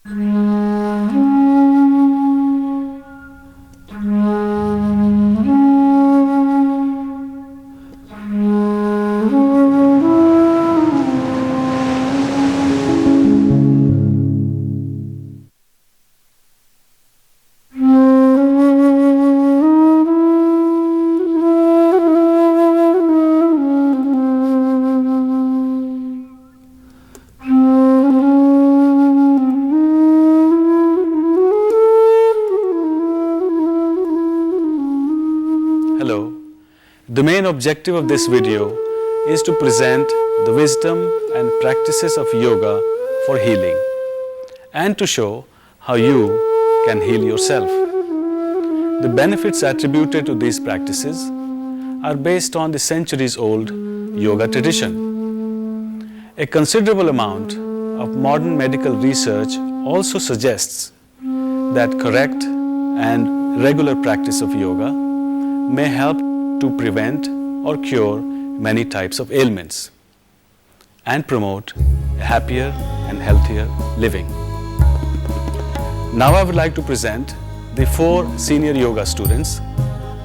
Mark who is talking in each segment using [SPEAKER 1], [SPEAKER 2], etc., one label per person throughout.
[SPEAKER 1] Hello. The main objective of this video is to present the wisdom and practices of yoga for healing and to show how you can heal yourself. The benefits attributed to these practices are based on the centuries-old yoga tradition. A considerable amount of modern medical research also suggests that correct and regular practice of yoga may help to prevent or cure many types of ailments and promote a happier and healthier living. Now I would like to present the 4 senior yoga students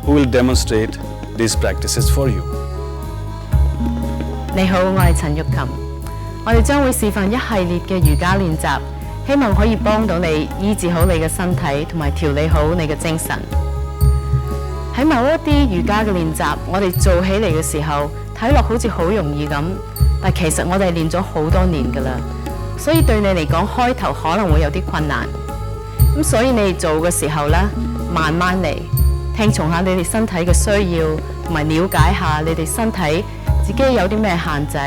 [SPEAKER 1] who will demonstrate these practices for you.
[SPEAKER 2] 你好，我係陳玉琴。我哋將會示範一系列嘅瑜伽練習，希望可以幫到你醫治好你嘅身體，同埋調理好你嘅精神。喺某一啲瑜伽嘅練習，我哋做起嚟嘅時候，睇落好似好容易咁，但其實我哋練咗好多年㗎啦，所以對你嚟講開頭可能會有啲困難。咁所以你哋做嘅時候咧，慢慢嚟，聽從下你哋身體嘅需要，同埋了解下你哋身體自己有啲咩限制。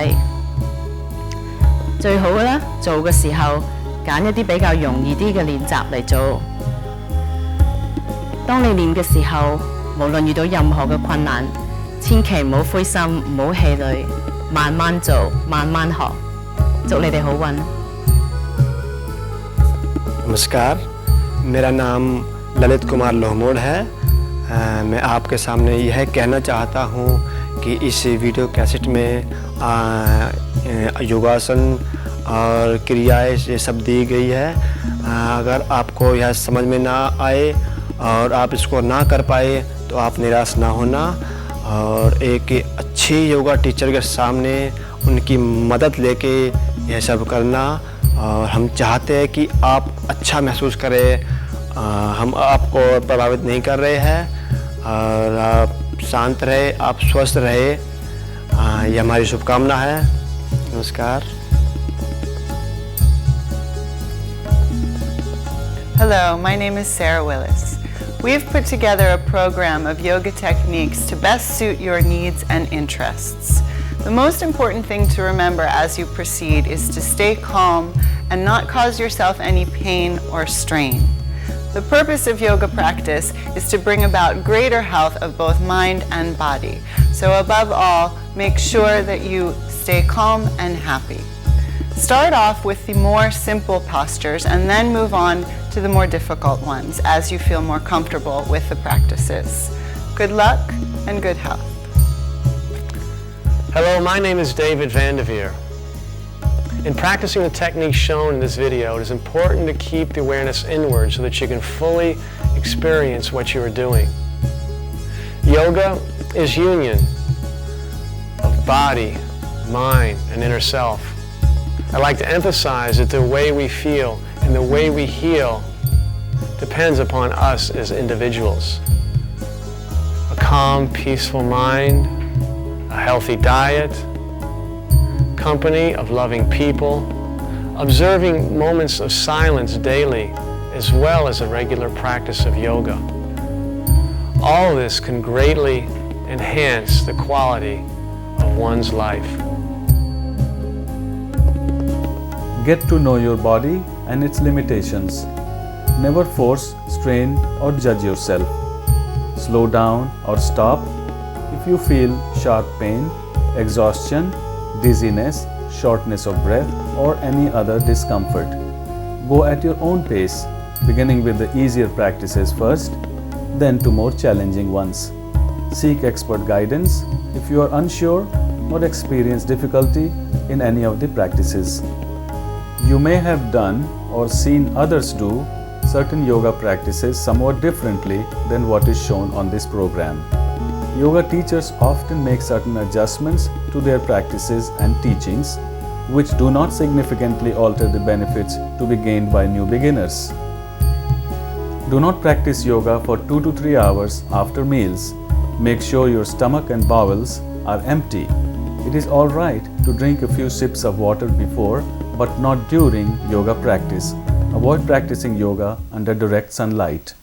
[SPEAKER 2] 最好嘅咧，做嘅時候揀一啲比較容易啲嘅練習嚟做。當你練嘅時候，無論遇到任何嘅困難，千祈唔好灰心，唔好氣餒，慢慢做，慢慢學。祝你哋好運。
[SPEAKER 3] नमस्कार, मेरा नाम ललित कुमार लोहमोड़ है। मैं आपके सामने यह कहना चाहता हूँ कि इस वीडियो कैसेट में योगासन और क्रियाएं ये सब दी गई है। अगर आपको यह समझ में ना आए और आप इसको ना कर पाए तो आप निराश ना होना और एक अच्छी योगा टीचर के सामने उनकी मदद लेके यह सब करना। और हम चाहते हैं कि आप अच्छा महसूस करें। हम आपको प्रभावित नहीं कर रहे हैं और आप शांत रहे, आप स्वस्थ रहे, ये हमारी शुभकामना है। नमस्कार।
[SPEAKER 4] Hello, my name is Sarah Willis. We've put together a program of yoga techniques to best suit your needs and interests. The most important thing to remember as you proceed is to stay calm and not cause yourself any pain or strain. The purpose of yoga practice is to bring about greater health of both mind and body. So above all, make sure that you stay calm and happy. Start off with the more simple postures and then move on to the more difficult ones as you feel more comfortable with the practices. Good luck and good health.
[SPEAKER 5] Hello, my name is David Vanderveer. In practicing the techniques shown in this video, it is important to keep the awareness inward so that you can fully experience what you are doing. Yoga is union of body, mind, and inner self. I like to emphasize that the way we feel and the way we heal depends upon us as individuals. A calm, peaceful mind, a healthy diet, company of loving people, observing moments of silence daily, as well as a regular practice of yoga. All of this can greatly enhance the quality of one's life.
[SPEAKER 1] Get to know your body and its limitations. Never force, strain, or judge yourself. Slow down or stop if you feel sharp pain, exhaustion, dizziness, shortness of breath, or any other discomfort. Go at your own pace, beginning with the easier practices first, then to more challenging ones. Seek expert guidance if you are unsure or experience difficulty in any of the practices. You may have done or seen others do certain yoga practices somewhat differently than what is shown on this program. Yoga teachers often make certain adjustments to their practices and teachings which do not significantly alter the benefits to be gained by new beginners. Do not practice yoga for 2 to 3 hours after meals. Make sure your stomach and bowels are empty. It is all right to drink a few sips of water before, but not during yoga practice. Avoid practicing yoga under direct sunlight.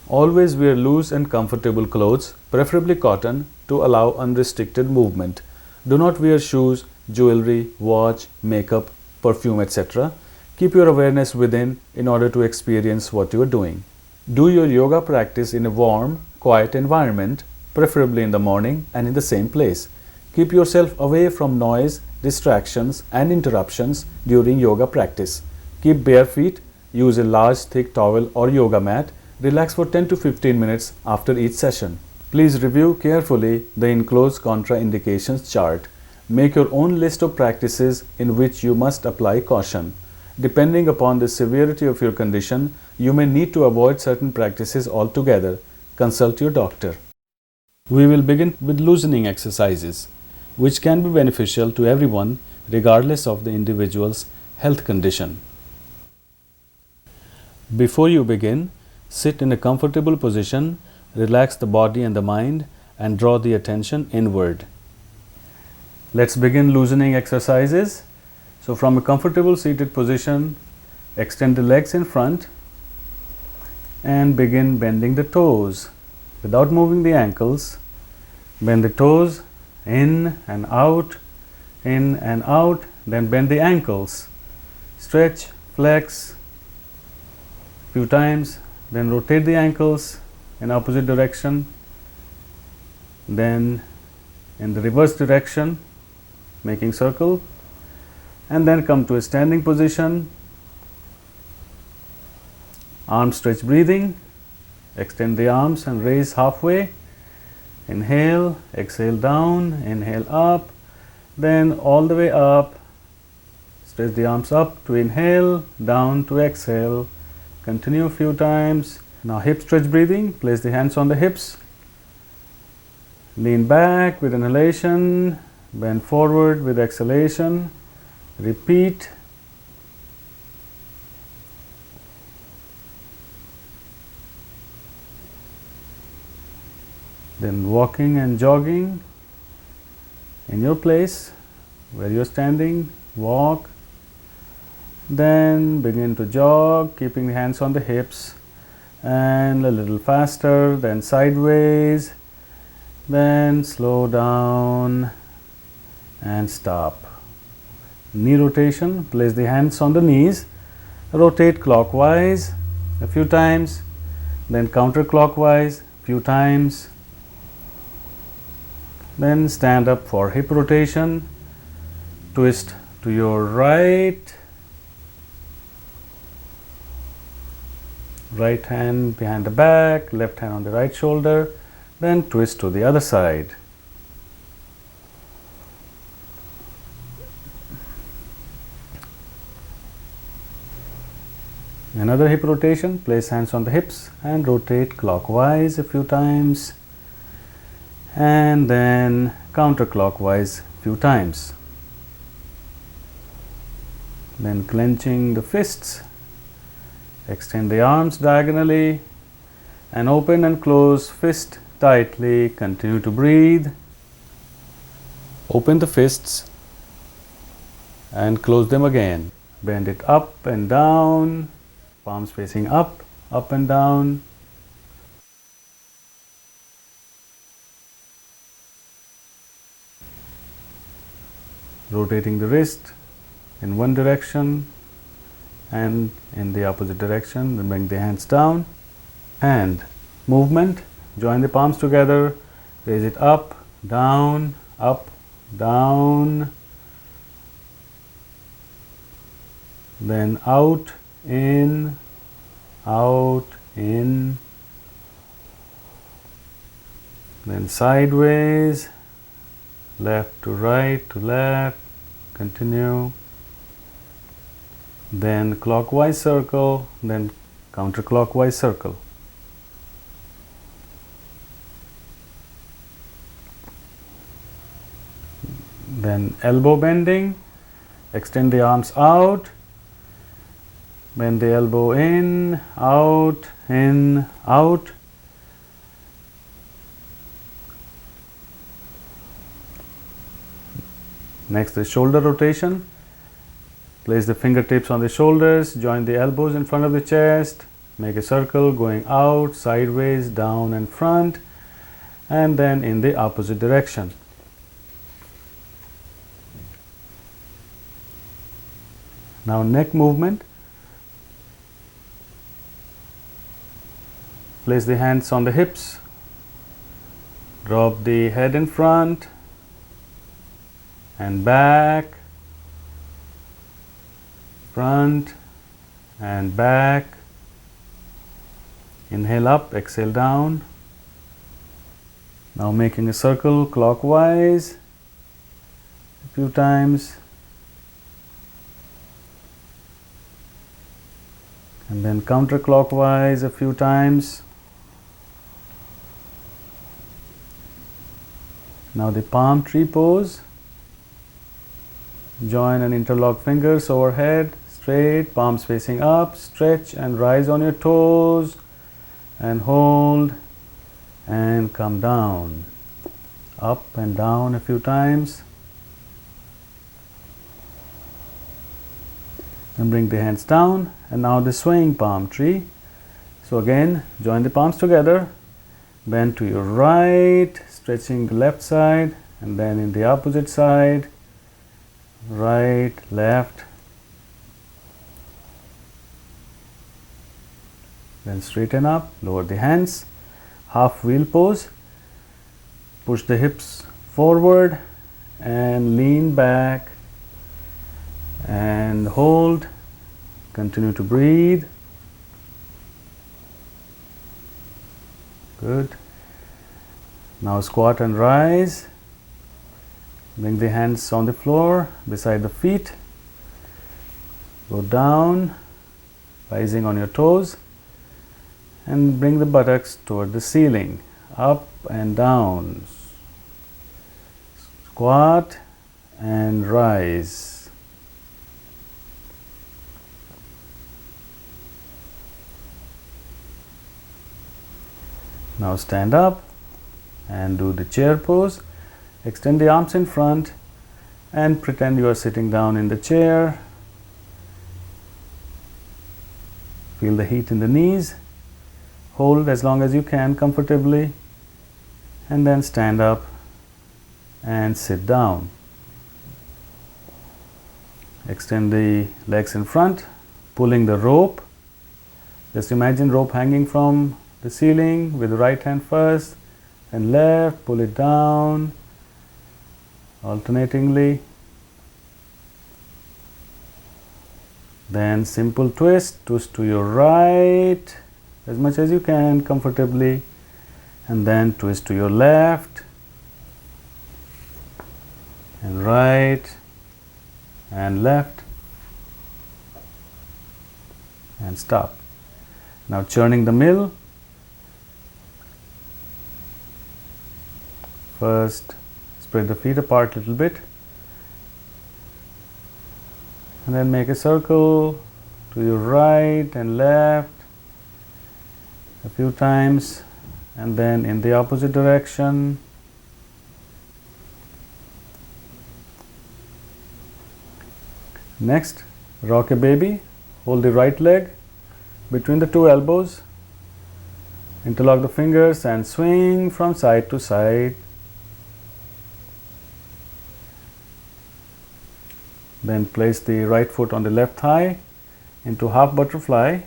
[SPEAKER 1] Always wear loose and comfortable clothes, preferably cotton, to allow unrestricted movement. Do not wear shoes, jewelry, watch, makeup, perfume, etc. Keep your awareness within in order to experience what you are doing. Do your yoga practice in a warm, quiet environment, preferably in the morning and in the same place. Keep yourself away from noise, distractions and interruptions during yoga practice. Keep bare feet, use a large thick towel or yoga mat, relax for 10 to 15 minutes after each session. Please review carefully the enclosed contraindications chart. Make your own list of practices in which you must apply caution. Depending upon the severity of your condition, you may need to avoid certain practices altogether. Consult your doctor. We will begin with loosening exercises, which can be beneficial to everyone regardless of the individual's health condition. Before you begin, sit in a comfortable position, relax the body and the mind, and draw the attention inward. Let's begin loosening exercises. So from a comfortable seated position, extend the legs in front and begin bending the toes without moving the ankles. Bend the toes in and out, then bend the ankles. Stretch, flex few times, then rotate the ankles in opposite direction, then in the reverse direction, making circle, and then come to a standing position. Arm stretch breathing, extend the arms and raise halfway. Inhale, exhale down, inhale up, then all the way up. Stretch the arms up to inhale, down to exhale. Continue a few times. Now hip stretch breathing, place the hands on the hips. Lean back with inhalation, bend forward with exhalation. Repeat. Then walking and jogging in your place where you're standing, walk. Then begin to jog, keeping the hands on the hips, and a little faster, then sideways, then slow down and stop. Knee rotation, place the hands on the knees, rotate clockwise a few times, then counterclockwise a few times. Then stand up for hip rotation, twist to your right, right hand behind the back, left hand on the right shoulder, then twist to the other side. Another hip rotation, place hands on the hips and rotate clockwise a few times, and then counterclockwise a few times. Then clenching the fists, extend the arms diagonally and open and close fist tightly. Continue to breathe. Open the fists and close them again. Bend it up and down, palms facing up and down. Rotating the wrist in one direction and in the opposite direction, then bring the hands down. Hand movement, join the palms together, raise it up, down, then out, in, then sideways, left to right to left, continue. then clockwise circle, then counterclockwise circle. Then elbow bending, extend the arms out, bend the elbow in, out, in, out. Next is shoulder rotation. Place the fingertips on the shoulders, join the elbows in front of the chest, make a circle going out, sideways, down and front, and then in the opposite direction. Now neck movement. Place the hands on the hips, drop the head in front and back, front and back. Inhale up, exhale down. Now making a circle clockwise a few times, and then counterclockwise a few times. Now the palm tree pose. Join and interlock fingers overhead, straight, palms facing up, stretch and rise on your toes and hold and come down. Up and down a few times. And bring the hands down, and now the swaying palm tree. So again, join the palms together, bend to your right, stretching the left side, and then in the opposite side, right, left, then straighten up, lower the hands, half wheel pose, push the hips forward and lean back and hold, continue to breathe. Good. Now squat and rise. Bring the hands on the floor beside the feet. Go down, rising on your toes, and bring the buttocks toward the ceiling, up and down. Squat and rise. Now stand up and do the chair pose. Extend the arms in front and pretend you are sitting down in the chair. Feel the heat in the knees. Hold as long as you can comfortably, and then stand up and sit down. Extend the legs in front, pulling the rope. Just imagine rope hanging from the ceiling with the right hand first and left, pull it down alternatingly. Then simple twist to your right as much as you can comfortably, and then twist to your left and right and left and stop. Now churning the mill. First, spread the feet apart a little bit, and then make a circle to your right and left a few times, and then in the opposite direction. Next, rock a baby. Hold the right leg between the two elbows, interlock the fingers and swing from side to side. Then place the right foot on the left thigh into half butterfly.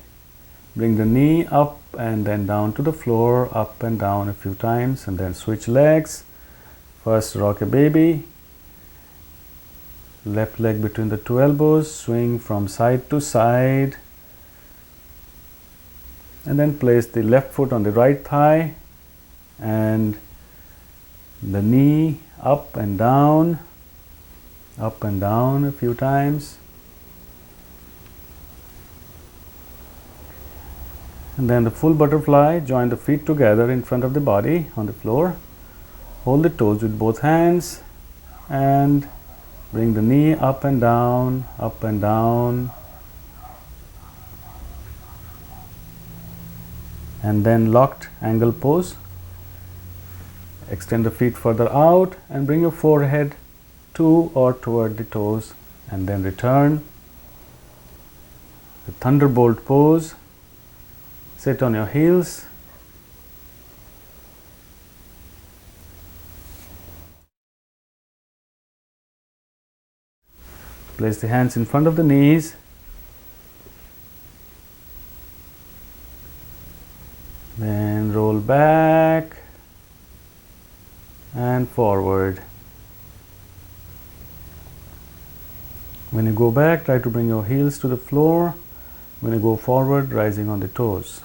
[SPEAKER 1] Bring the knee up and then down to the floor, up and down a few times, and then switch legs. First rock a baby. Left leg between the two elbows, swing from side to side. And then place the left foot on the right thigh and the knee up and down a few times. And then the full butterfly, join the feet together in front of the body on the floor. Hold the toes with both hands and bring the knee up and down, up and down. And then locked angle pose. Extend the feet further out and bring your forehead to or toward the toes, and then return. The thunderbolt pose. Sit on your heels. Place the hands in front of the knees. Then roll back and forward. When you go back, try to bring your heels to the floor. When you go forward, rising on the toes.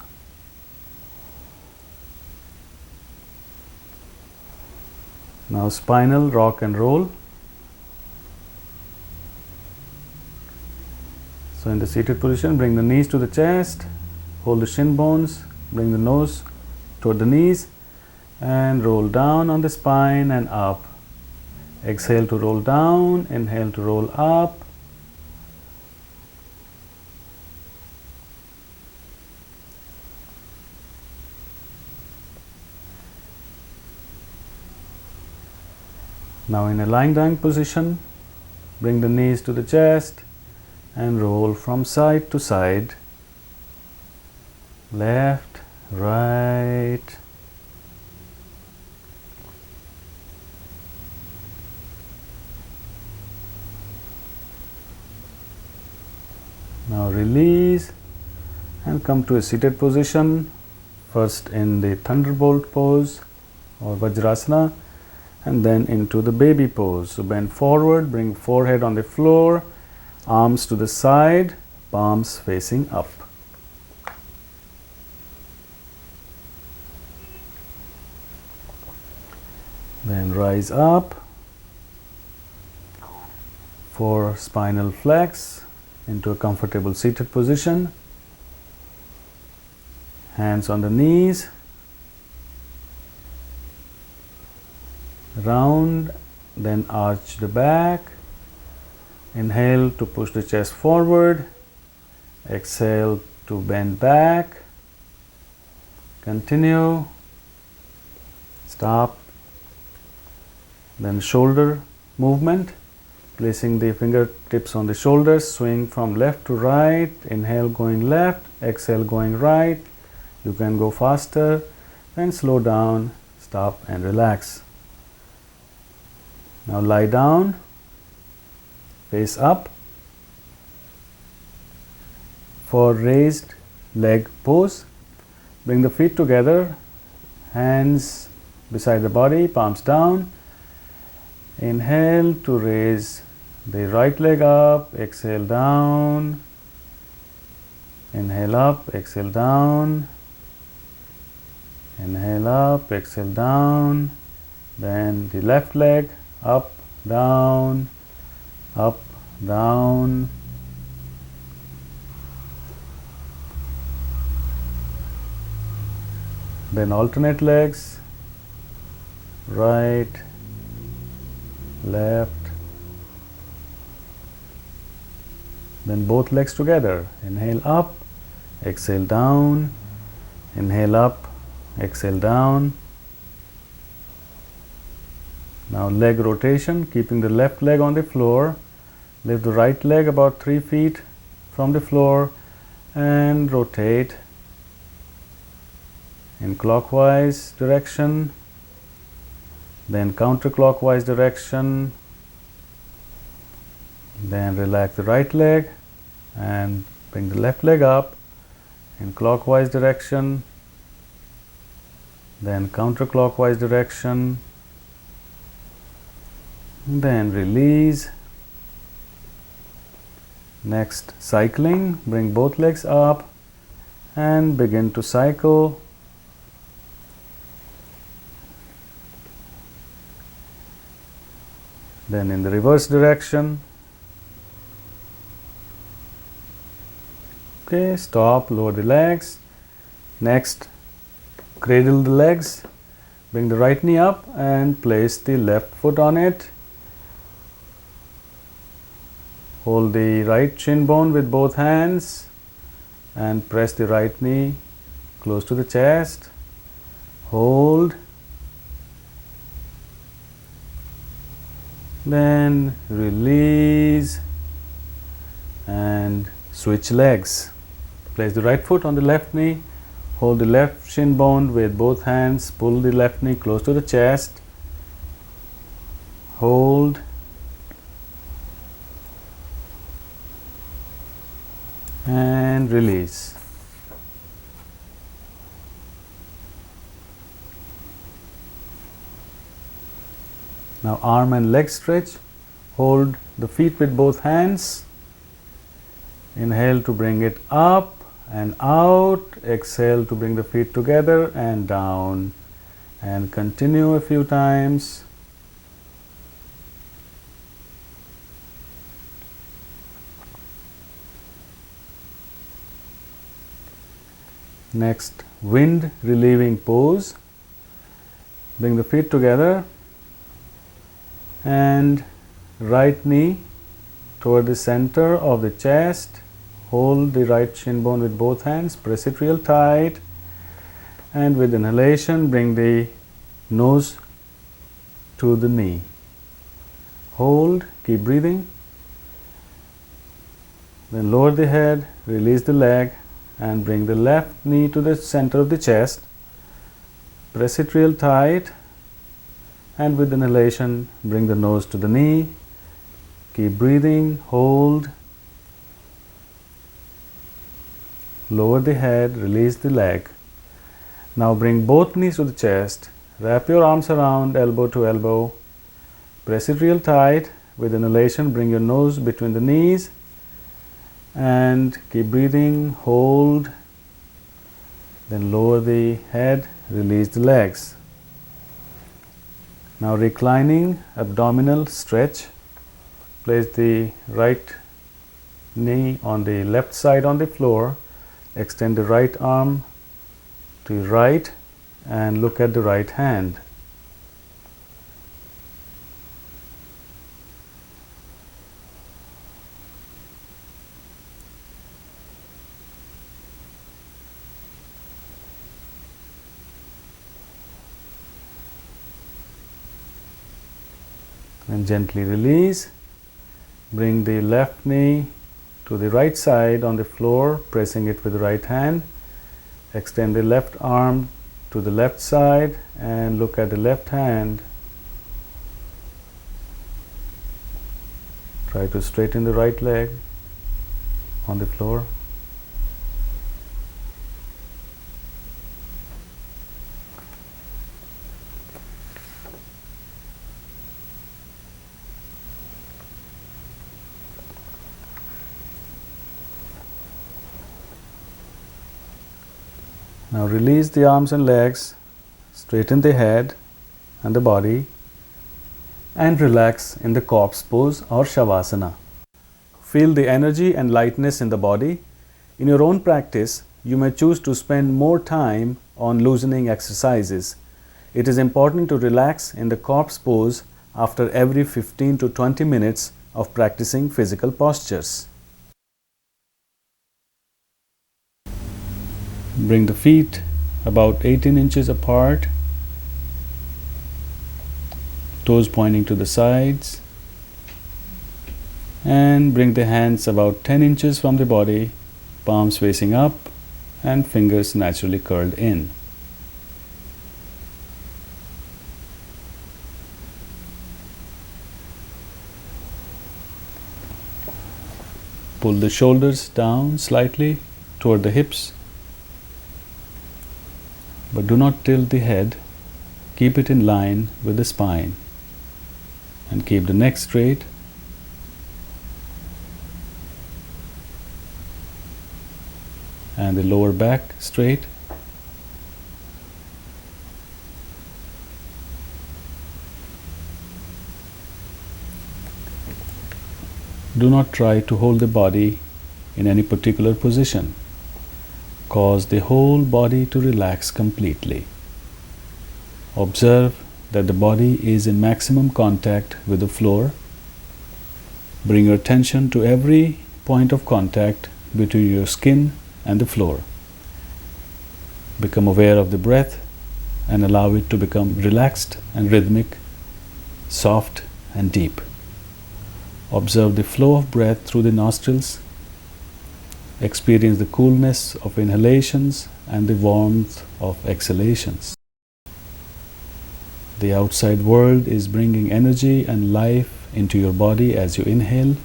[SPEAKER 1] Now spinal rock and roll. So in the seated position, bring the knees to the chest, hold the shin bones, bring the nose toward the knees, and roll down on the spine and up. Exhale to roll down, inhale to roll up. Now in a lying down position, bring the knees to the chest and roll from side to side. Left, right. Now release and come to a seated position, first in the thunderbolt pose or Vajrasana, and then into the baby pose. So bend forward, bring forehead on the floor, arms to the side, palms facing up. Then rise up for spinal flex into a comfortable seated position. Hands on the knees. Round, then arch the back. Inhale to push the chest forward. Exhale to bend back. Continue. Stop. Then shoulder movement. Placing the fingertips on the shoulders, swing from left to right. Inhale going left, exhale going right. You can go faster, then slow down, stop and relax. Now lie down, face up for raised leg pose. Bring the feet together, hands beside the body, palms down. Inhale to raise the right leg up, exhale down. Inhale up, exhale down. Inhale up, exhale down. Then the left leg up, down, up, down. Then alternate legs, right, left. Then both legs together. Inhale up, exhale down. Inhale up, exhale down. Now leg rotation, keeping the left leg on the floor. Lift the right leg about 3 feet from the floor and rotate in clockwise direction, then counterclockwise direction. Then relax the right leg and bring the left leg up in clockwise direction, then counterclockwise direction. Then release. Next, cycling. Bring both legs up and begin to cycle. Then in the reverse direction. Okay, stop, lower the legs, Next, cradle the legs, bring the right knee up and place the left foot on it. Hold the right shin bone with both hands and press the right knee close to the chest. Hold. Then release and switch legs. Place the right foot on the left knee. Hold the left shin bone with both hands. Pull the left knee close to the chest. Hold. And release. Now arm and leg stretch. Hold the feet with both hands. Inhale to bring it up and out. Exhale to bring the feet together and down. And continue a few times. Next, wind relieving pose. Bring the feet together and right knee toward the center of the chest. Hold the right shin bone with both hands, press it real tight, and with inhalation bring the nose to the knee. Hold, keep breathing. Then lower the head, release the leg and bring the left knee to the center of the chest. Press it real tight, and with inhalation bring the nose to the knee. Keep breathing, hold. Lower the head, release the leg. Now bring both knees to the chest. Wrap your arms around elbow to elbow. Press it real tight. With inhalation, bring your nose between the knees and keep breathing, hold. Then lower the head, release the legs. Now reclining abdominal stretch. Place the right knee on the left side on the floor. Extend the right arm to your right and look at the right hand. And gently release. Bring the left knee to the right side on the floor, pressing it with the right hand. Extend the left arm to the left side and look at the left hand. Try to straighten the right leg on the floor. Now release the arms and legs, straighten the head and the body, and relax in the corpse pose or shavasana. Feel the energy and lightness in the body. In your own practice, you may choose to spend more time on loosening exercises. It is important to relax in the corpse pose after every 15 to 20 minutes of practicing physical postures. Bring the feet about 18 inches apart, toes pointing to the sides, and bring the hands about 10 inches from the body, palms facing up and fingers naturally curled in. Pull the shoulders down slightly toward the hips, but do not tilt the head. Keep it in line with the spine and keep the neck straight. And the lower back straight. Do not try to hold the body in any particular position. cause the whole body to relax completely. Observe that the body is in maximum contact with the floor. Bring your attention to every point of contact between your skin and the floor. Become aware of the breath and allow it to become relaxed and rhythmic, soft and deep. Observe the flow of breath through the nostrils. Experience the coolness of inhalations and the warmth of exhalations. The outside world is bringing energy and life into your body as you inhale,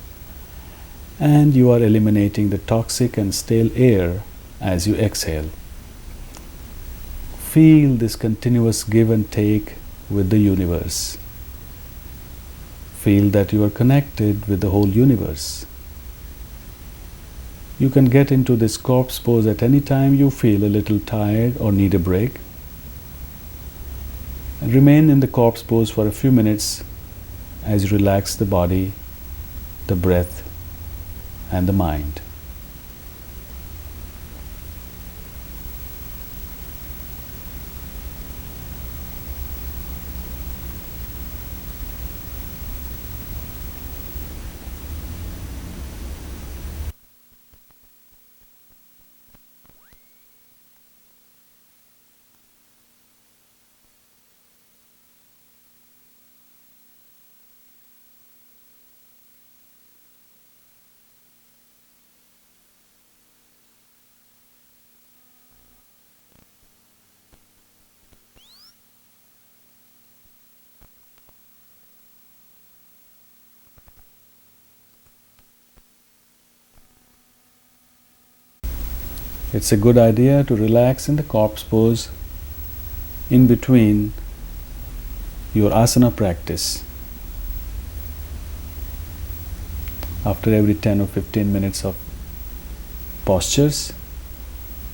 [SPEAKER 1] and you are eliminating the toxic and stale air as you exhale. Feel this continuous give and take with the universe. Feel that you are connected with the whole universe. You can get into this corpse pose at any time you feel a little tired or need a break. And remain in the corpse pose for a few minutes as you relax the body, the breath, and the mind. It's a good idea to relax in the corpse pose in between your asana practice. After every 10 or 15 minutes of postures,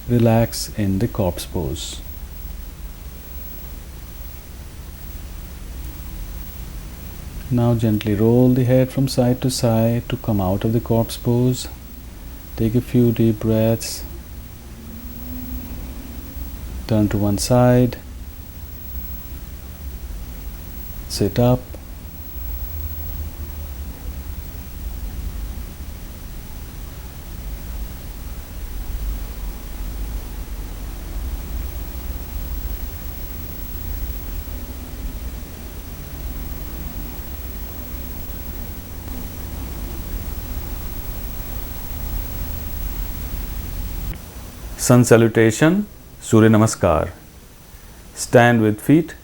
[SPEAKER 1] relax in the corpse pose. Now gently roll the head from side to side to come out of the corpse pose. Take a few deep breaths. Turn to one side. Sit up. Sun salutation, Surya Namaskar. Stand with feet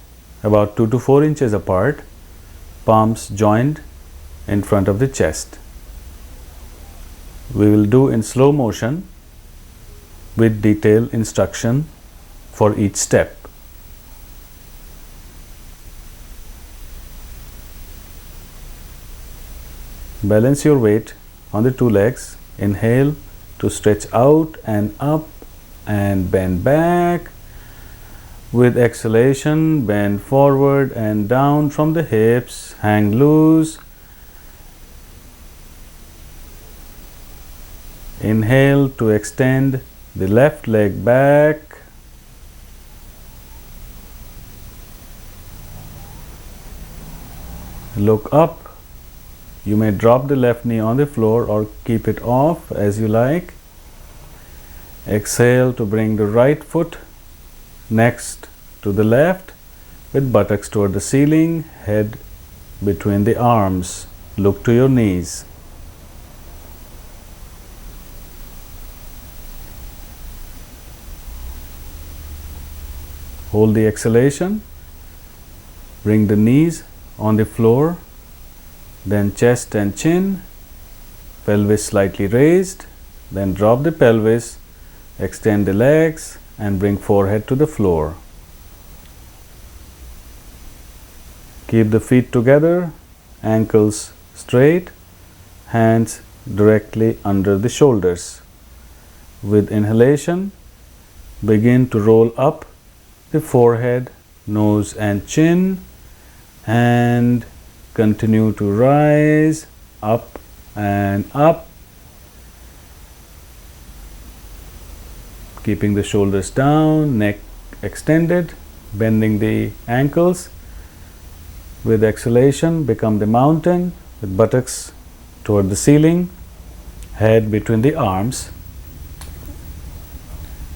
[SPEAKER 1] about 2 to 4 inches apart, palms joined in front of the chest. We will do in slow motion with detailed instruction for each step. Balance your weight on the two legs. Inhale to stretch out and up and bend back. With exhalation, bend forward and down from the hips, hang loose. Inhale to extend the left leg back. Look up. You may drop the left knee on the floor or keep it off as you like. Exhale to bring the right foot next to the left with buttocks toward the ceiling, head between the arms. Look to your knees. Hold the exhalation. Bring the knees on the floor, then chest and chin, pelvis slightly raised, then drop the pelvis. Extend the legs and bring forehead to the floor. Keep the feet together, ankles straight, hands directly under the shoulders. With inhalation, begin to roll up the forehead, nose and chin, and continue to rise up and up. keeping the shoulders down, neck extended, bending the ankles. With exhalation, become the mountain with buttocks toward the ceiling, head between the arms.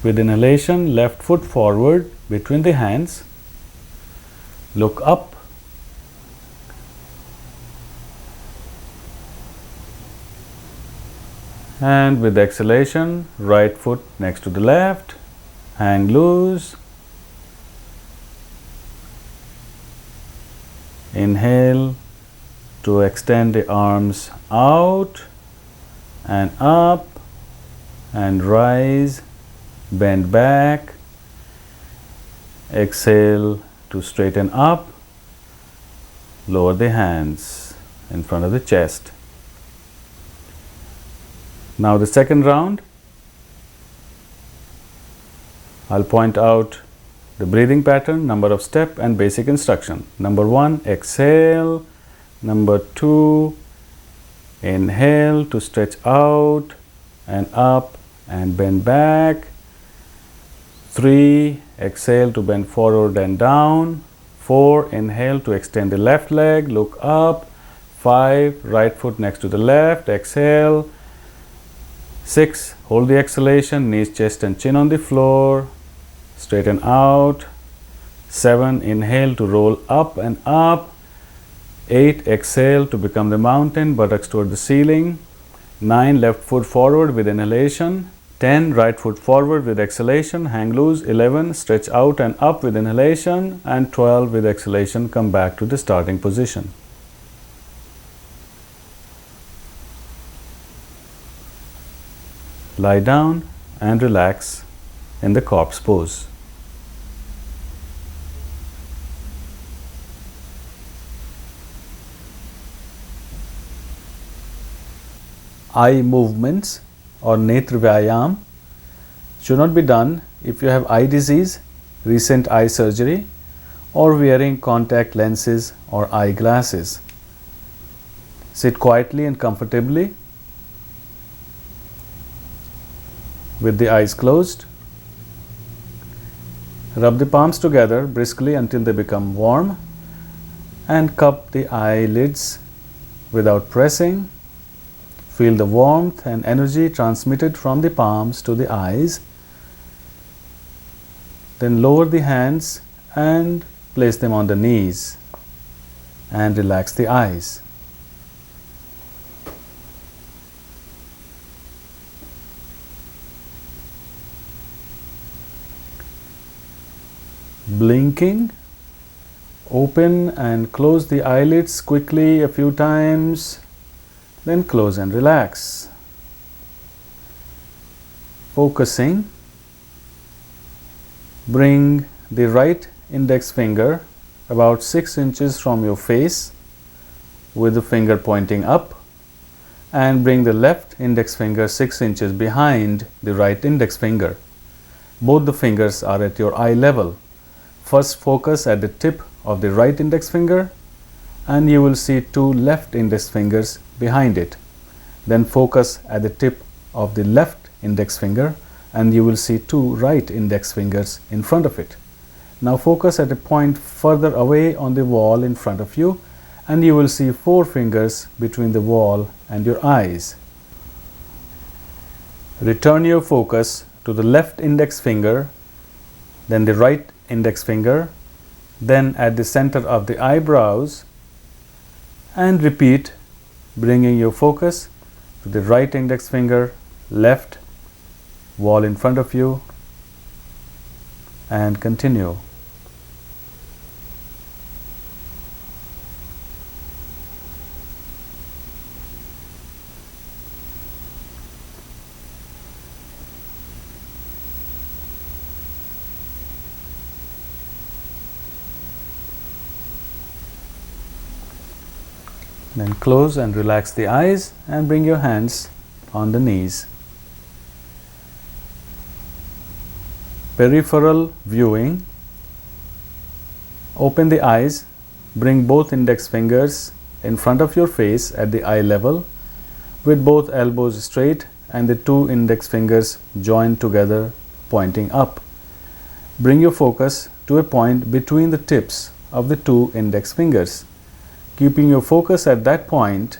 [SPEAKER 1] With inhalation, left foot forward between the hands. Look up. And with exhalation, right foot next to the left, hang loose. Inhale to extend the arms out and up and rise, bend back. Exhale to straighten up, lower the hands in front of the chest. Now the second round, I'll point out the breathing pattern, number of step and basic instruction. Number 1, exhale. Number 2, inhale to stretch out and up and bend back. 3, exhale to bend forward and down. 4, inhale to extend the left leg, look up. 5, right foot next to the left, exhale. 6, hold the exhalation, knees, chest and chin on the floor, straighten out. 7, inhale to roll up and up. 8, exhale to become the mountain, buttocks toward the ceiling. 9, left foot forward with inhalation. 10, right foot forward with exhalation, hang loose. 11, stretch out and up with inhalation. And 12, with exhalation, come back to the starting position. Lie down and relax in the corpse pose. Eye movements or netra vyayam should not be done if you have eye disease, recent eye surgery, or wearing contact lenses or eyeglasses. Sit quietly and comfortably with the eyes closed. Rub the palms together briskly until they become warm and cup the eyelids without pressing. Feel the warmth and energy transmitted from the palms to the eyes. Then lower the hands and place them on the knees and relax the eyes. Blinking, open and close the eyelids quickly a few times, then close and relax. Focusing, bring the right index finger about 6 inches from your face with the finger pointing up, and bring the left index finger 6 inches behind the right index finger. Both the fingers are at your eye level. First focus at the tip of the right index finger and you will see 2 left index fingers behind it. Then focus at the tip of the left index finger and you will see 2 right index fingers in front of it. Now focus at a point further away on the wall in front of you and you will see 4 fingers between the wall and your eyes. Return your focus to the left index finger, then the right index finger, then at the center of the eyebrows, and repeat, bringing your focus to the right index finger, left, wall in front of you, and continue. Then close and relax the eyes and bring your hands on the knees. Peripheral viewing. Open the eyes, bring both index fingers in front of your face at the eye level with both elbows straight and the 2 index fingers joined together pointing up. Bring your focus to a point between the tips of the two index fingers. Keeping your focus at that point,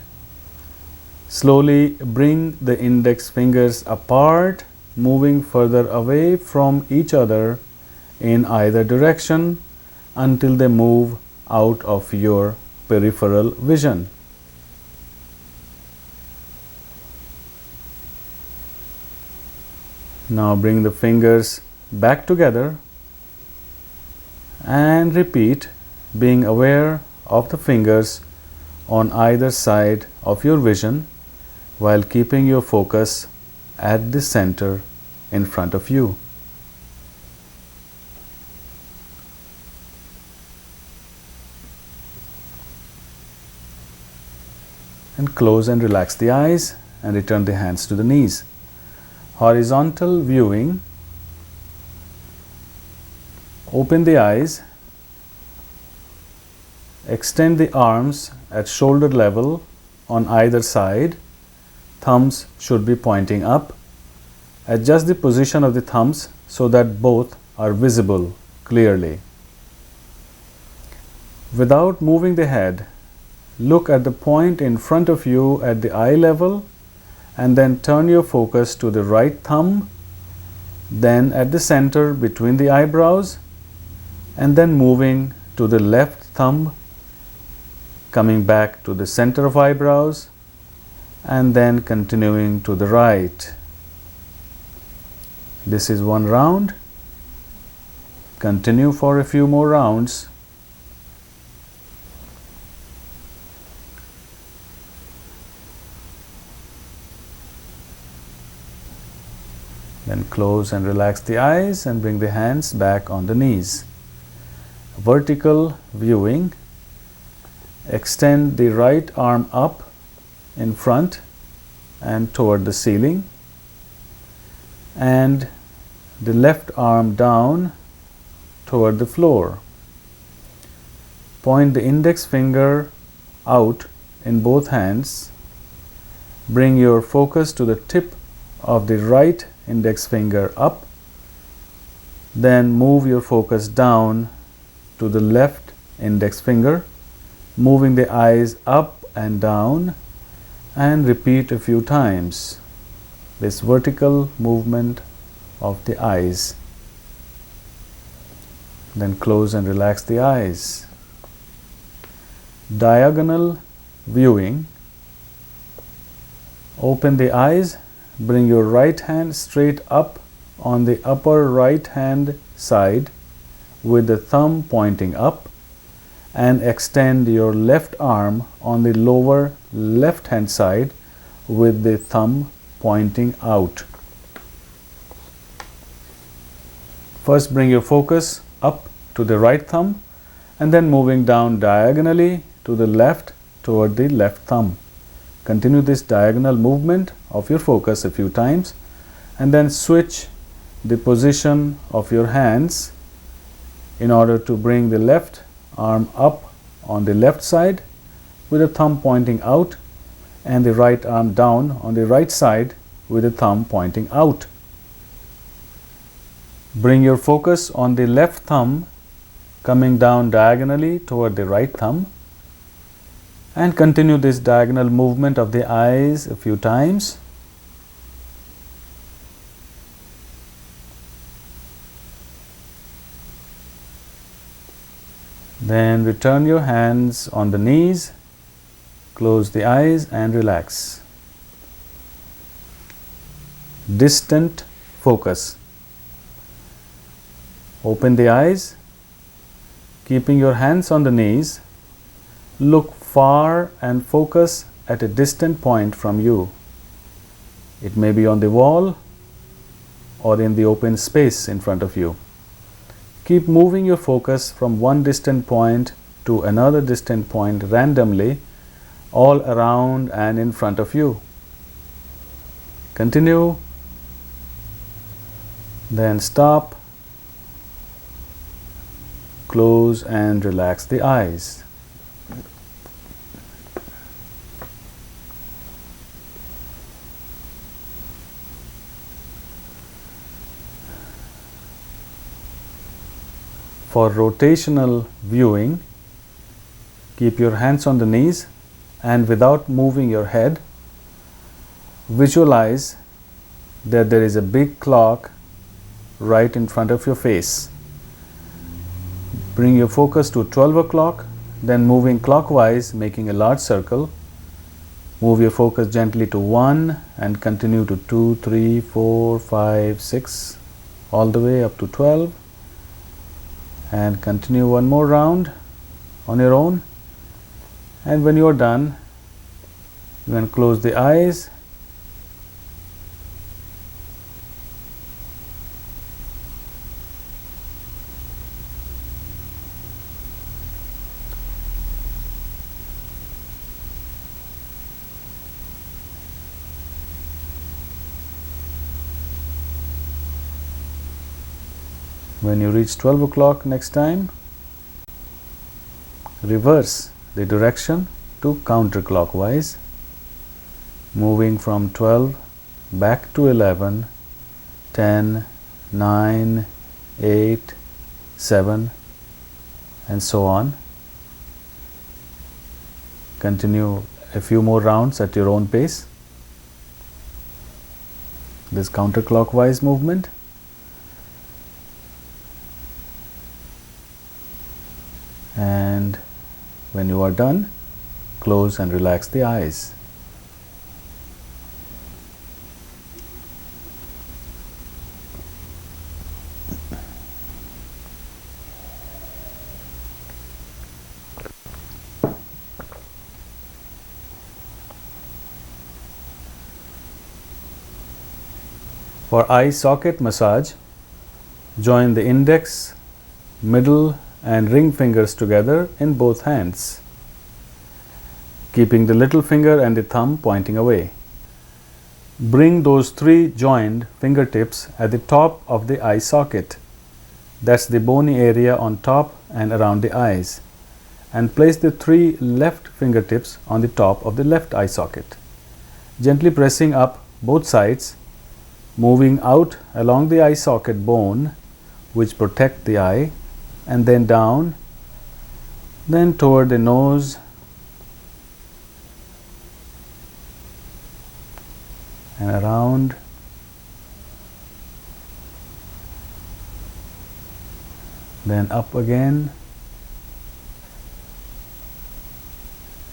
[SPEAKER 1] slowly bring the index fingers apart, moving further away from each other in either direction until they move out of your peripheral vision. Now bring the fingers back together and repeat, being aware of the fingers on either side of your vision while keeping your focus at the center in front of you. And close and relax the eyes and return the hands to the knees. Horizontal viewing. Open the eyes. Extend the arms at shoulder level on either side. Thumbs should be pointing up. Adjust the position of the thumbs so that both are visible clearly. Without moving the head, look at the point in front of you at the eye level and then turn your focus to the right thumb, then at the center between the eyebrows, and then moving to the left thumb, coming back to the center of eyebrows, and then continuing to the right. This is one round. Continue for a few more rounds. Then close and relax the eyes and bring the hands back on the knees. Vertical viewing. Extend the right arm up in front and toward the ceiling, and the left arm down toward the floor. Point the index finger out in both hands. Bring your focus to the tip of the right index finger up. Then move your focus down to the left index finger, moving the eyes up and down, and repeat a few times this vertical movement of the eyes. Then close and relax the eyes. Diagonal viewing. Open the eyes, bring your right hand straight up on the upper right hand side with the thumb pointing up, and extend your left arm on the lower left hand side with the thumb pointing out. First bring your focus up to the right thumb and then moving down diagonally to the left toward the left thumb. Continue this diagonal movement of your focus a few times and then switch the position of your hands in order to bring the left arm up on the left side with the thumb pointing out and the right arm down on the right side with the thumb pointing out. Bring your focus on the left thumb coming down diagonally toward the right thumb and continue this diagonal movement of the eyes a few times. Then return your hands on the knees, close the eyes and relax. Distant focus. Open the eyes, keeping your hands on the knees. Look far and focus at a distant point from you. It may be on the wall or in the open space in front of you. Keep moving your focus from one distant point to another distant point randomly, all around and in front of you. Continue, then stop, close and relax the eyes. For rotational viewing, keep your hands on the knees and without moving your head, visualize that there is a big clock right in front of your face. Bring your focus to 12 o'clock, then moving clockwise, making a large circle. Move your focus gently to 1 and continue to 2, 3, 4, 5, 6, all the way up to 12. And continue one more round on your own. And when you are done, you can close the eyes. When you reach 12 o'clock next time, reverse the direction to counterclockwise, moving from 12 back to 11, 10, 9, 8, 7, and so on. Continue a few more rounds at your own pace. This counterclockwise movement. And when you are done, close and relax the eyes. For eye socket massage, join the index, middle and ring fingers together in both hands, keeping the little finger and the thumb pointing away. Bring those three joined fingertips at the top of the eye socket, that's the bony area on top and around the eyes, and place the three left fingertips on the top of the left eye socket, gently pressing up both sides, moving out along the eye socket bone which protect the eye, and then down, then toward the nose, and around, then up again,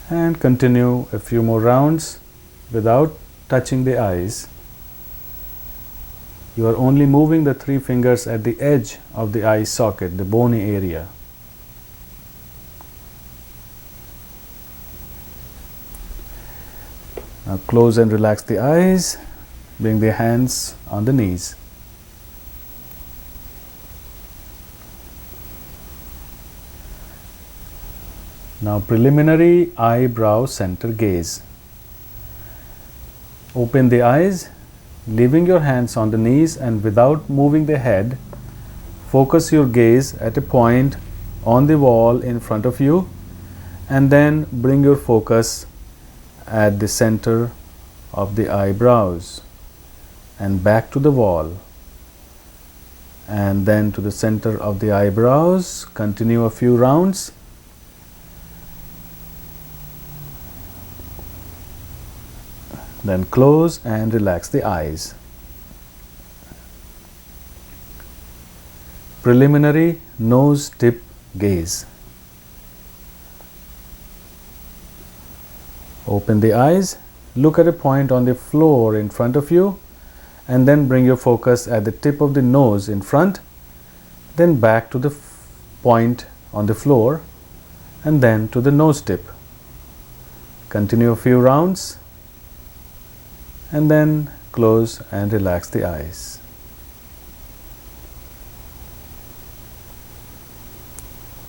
[SPEAKER 1] and continue a few more rounds without touching the eyes. You are only moving the three fingers at the edge of the eye socket, the bony area. Now close and relax the eyes. Bring the hands on the knees. Now preliminary eyebrow center gaze. Open the eyes, leaving your hands on the knees, and without moving the head, focus your gaze at a point on the wall in front of you, and then bring your focus at the center of the eyebrows and back to the wall, and then to the center of the eyebrows. Continue a few rounds. Then close and relax the eyes. Preliminary nose tip gaze. Open the eyes, look at a point on the floor in front of you, and then bring your focus at the tip of the nose in front, then back to the point on the floor, and then to the nose tip. Continue a few rounds, and then close and relax the eyes.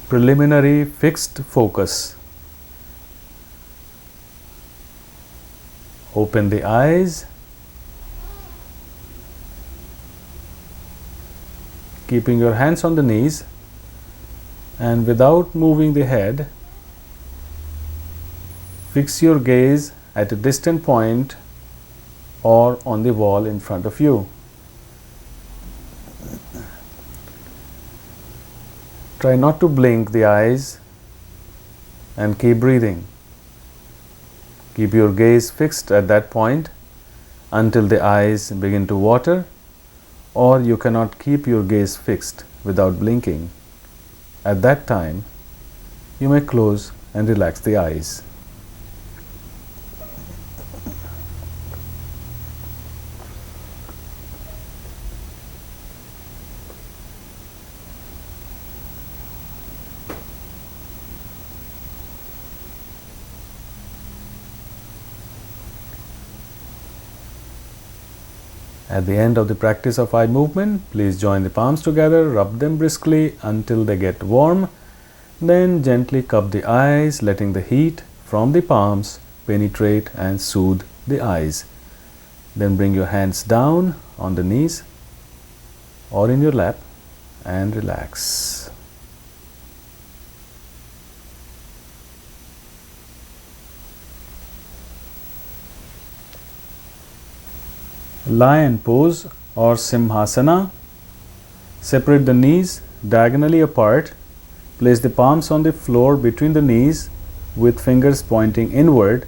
[SPEAKER 1] Preliminary fixed focus. Open the eyes, keeping your hands on the knees, and without moving the head, fix your gaze at a distant point or on the wall in front of you. Try not to blink the eyes and keep breathing. Keep your gaze fixed at that point until the eyes begin to water, or you cannot keep your gaze fixed without blinking. At that time, you may close and relax the eyes. At the end of the practice of eye movement, please join the palms together, rub them briskly until they get warm. Then gently cup the eyes, letting the heat from the palms penetrate and soothe the eyes. Then bring your hands down on the knees or in your lap and relax. Lion pose or Simhasana. Separate the knees diagonally apart. Place the palms on the floor between the knees with fingers pointing inward.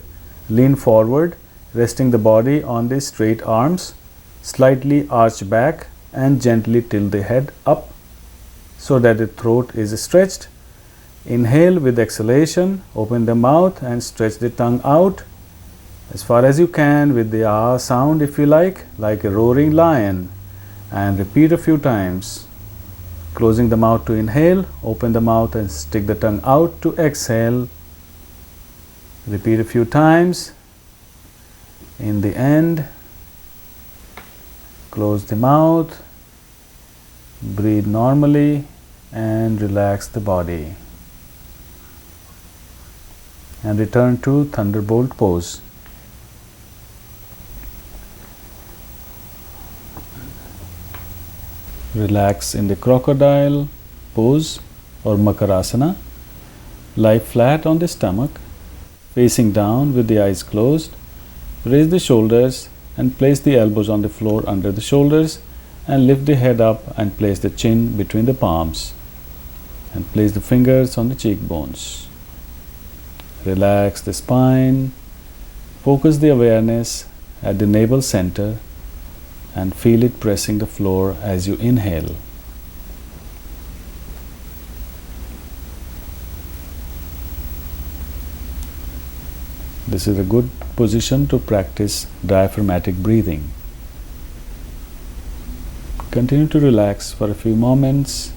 [SPEAKER 1] Lean forward, resting the body on the straight arms. Slightly arch back and gently tilt the head up so that the throat is stretched. Inhale with exhalation, open the mouth and stretch the tongue out as far as you can with the ah sound, if you like a roaring lion, and repeat a few times. Closing the mouth to inhale, open the mouth and stick the tongue out to exhale. Repeat a few times. In the end, close the mouth, breathe normally and relax the body. And return to Thunderbolt pose. Relax in the crocodile pose or Makarasana. Lie flat on the stomach, facing down with the eyes closed. Raise the shoulders and place the elbows on the floor under the shoulders, and lift the head up and place the chin between the palms and place the fingers on the cheekbones. Relax the spine. Focus the awareness at the navel center and feel it pressing the floor as you inhale. This is a good position to practice diaphragmatic breathing. Continue to relax for a few moments.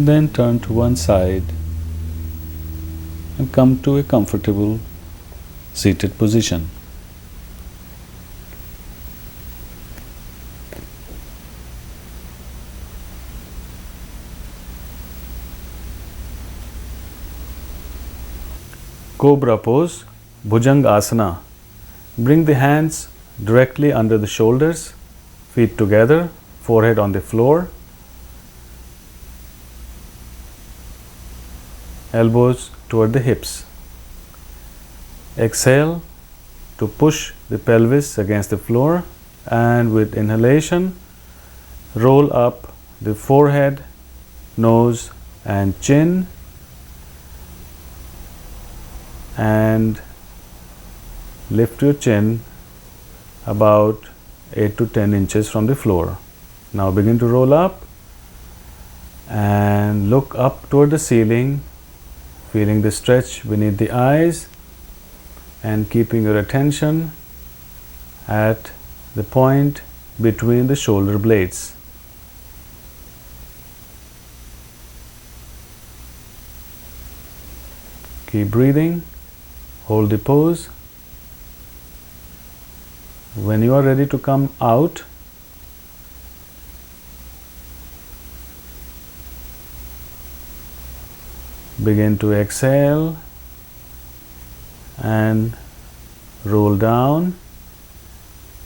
[SPEAKER 1] Then turn to one side and come to a comfortable seated position. Cobra pose, Bhujang Asana. Bring the hands directly under the shoulders, feet together, forehead on the floor. Elbows toward the hips. Exhale to push the pelvis against the floor, and with inhalation, roll up the forehead, nose and chin, and lift your chin about 8 to 10 inches from the floor. Now begin to roll up and look up toward the ceiling, feeling the stretch beneath the eyes and keeping your attention at the point between the shoulder blades. Keep breathing, hold the pose. When you are ready to come out, begin to exhale and roll down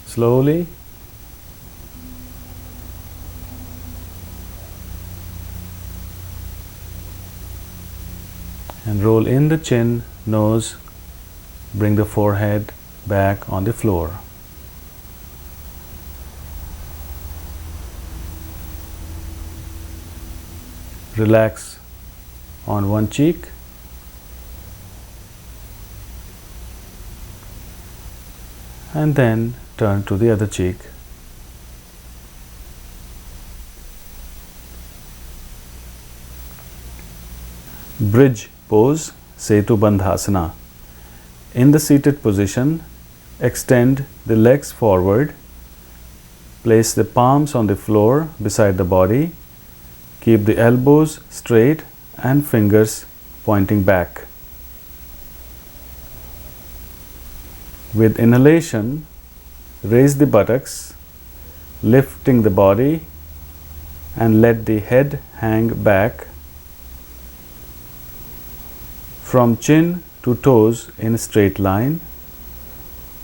[SPEAKER 1] slowly. And roll in the chin, nose, bring the forehead back on the floor. Relax on one cheek. And then turn to the other cheek. Bridge pose, Setu Bandhasana. In the seated position, extend the legs forward. Place the palms on the floor beside the body. Keep the elbows straight and fingers pointing back. With inhalation, raise the buttocks, lifting the body, and let the head hang back from chin to toes in a straight line.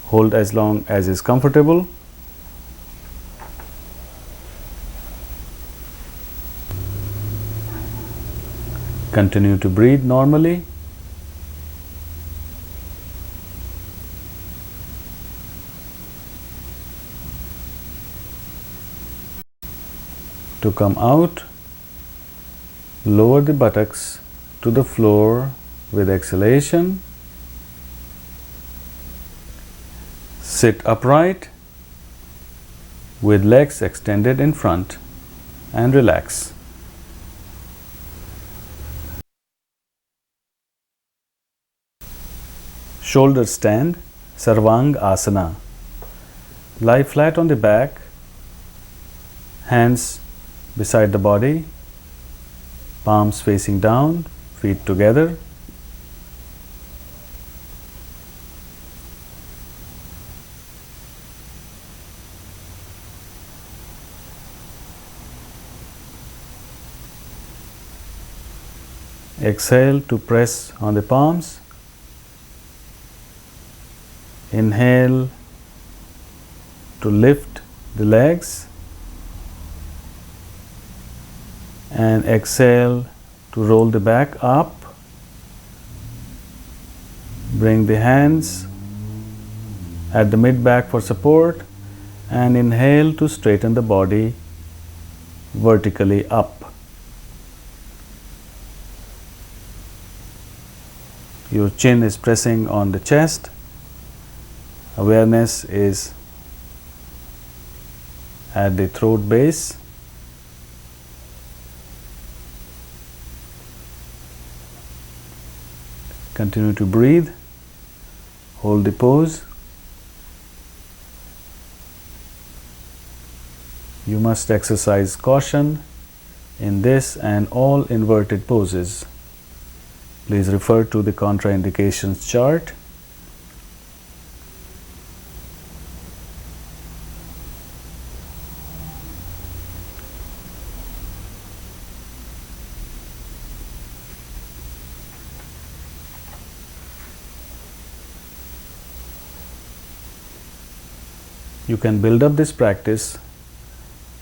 [SPEAKER 1] Hold as long as is comfortable. Continue to breathe normally. To come out, lower the buttocks to the floor with exhalation. Sit upright with legs extended in front and relax. Shoulder stand, Sarvang Asana. Lie flat on the back, hands beside the body, palms facing down, feet together. Exhale to press on the palms. Inhale to lift the legs and exhale to roll the back up. Bring the hands at the mid back for support and inhale to straighten the body vertically up. Your chin is pressing on the chest. Awareness is at the throat base. Continue to breathe. Hold the pose. You must exercise caution in this and all inverted poses. Please refer to the contraindications chart. You can build up this practice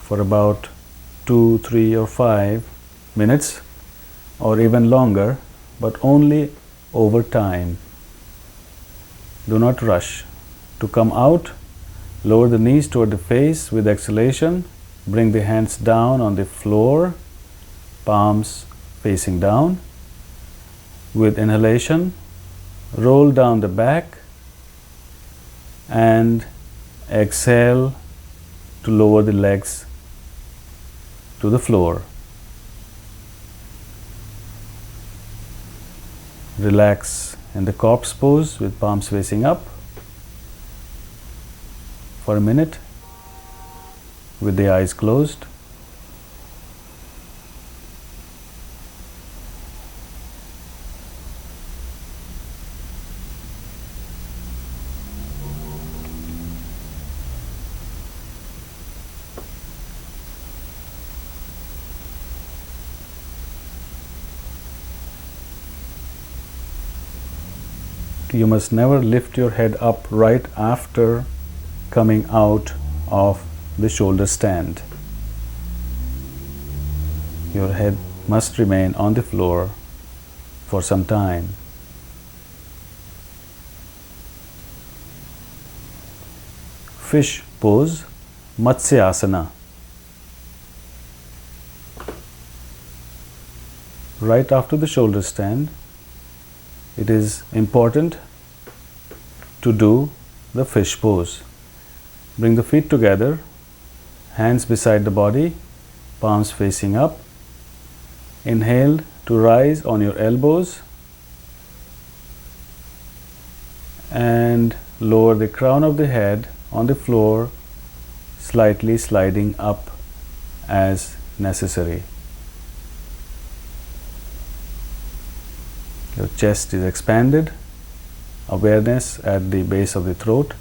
[SPEAKER 1] for about 2, 3 or 5 minutes or even longer, but only over time. Do not rush. To come out, lower the knees toward the face with exhalation. Bring the hands down on the floor, palms facing down. With inhalation, roll down the back and exhale to lower the legs to the floor. Relax in the corpse pose with palms facing up for a minute with the eyes closed. You must never lift your head up right after coming out of the shoulder stand. Your head must remain on the floor for some time. Fish pose, Matsyasana. Right after the shoulder stand, it is important to do the fish pose. Bring the feet together, hands beside the body, palms facing up. Inhale to rise on your elbows and lower the crown of the head on the floor, slightly sliding up as necessary. Your chest is expanded, awareness at the base of the throat.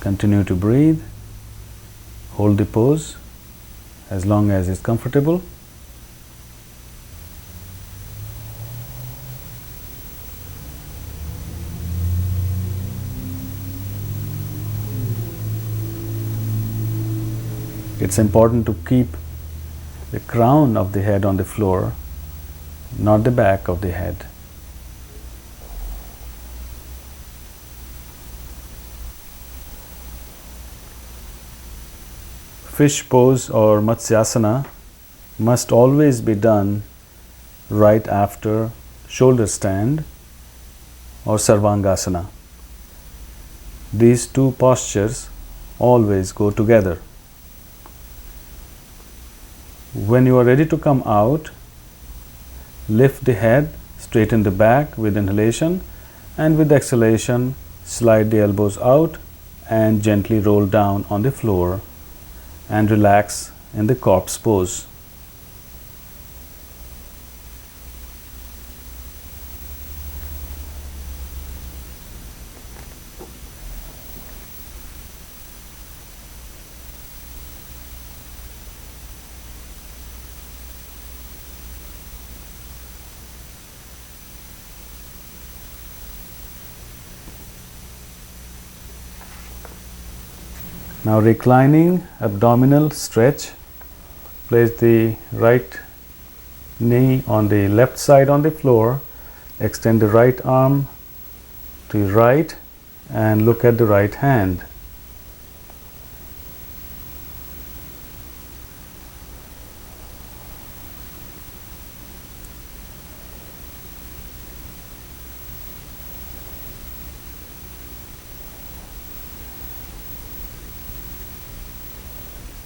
[SPEAKER 1] Continue to breathe, hold the pose as long as it's comfortable. It's important to keep the crown of the head on the floor, not the back of the head. Fish pose or Matsyasana must always be done right after shoulder stand or Sarvangasana. These two postures always go together. When you are ready to come out, lift the head, straighten the back with inhalation, and with exhalation, slide the elbows out and gently roll down on the floor and relax in the corpse pose. Now reclining abdominal stretch. Place the right knee on the left side on the floor. Extend the right arm to your right and look at the right hand.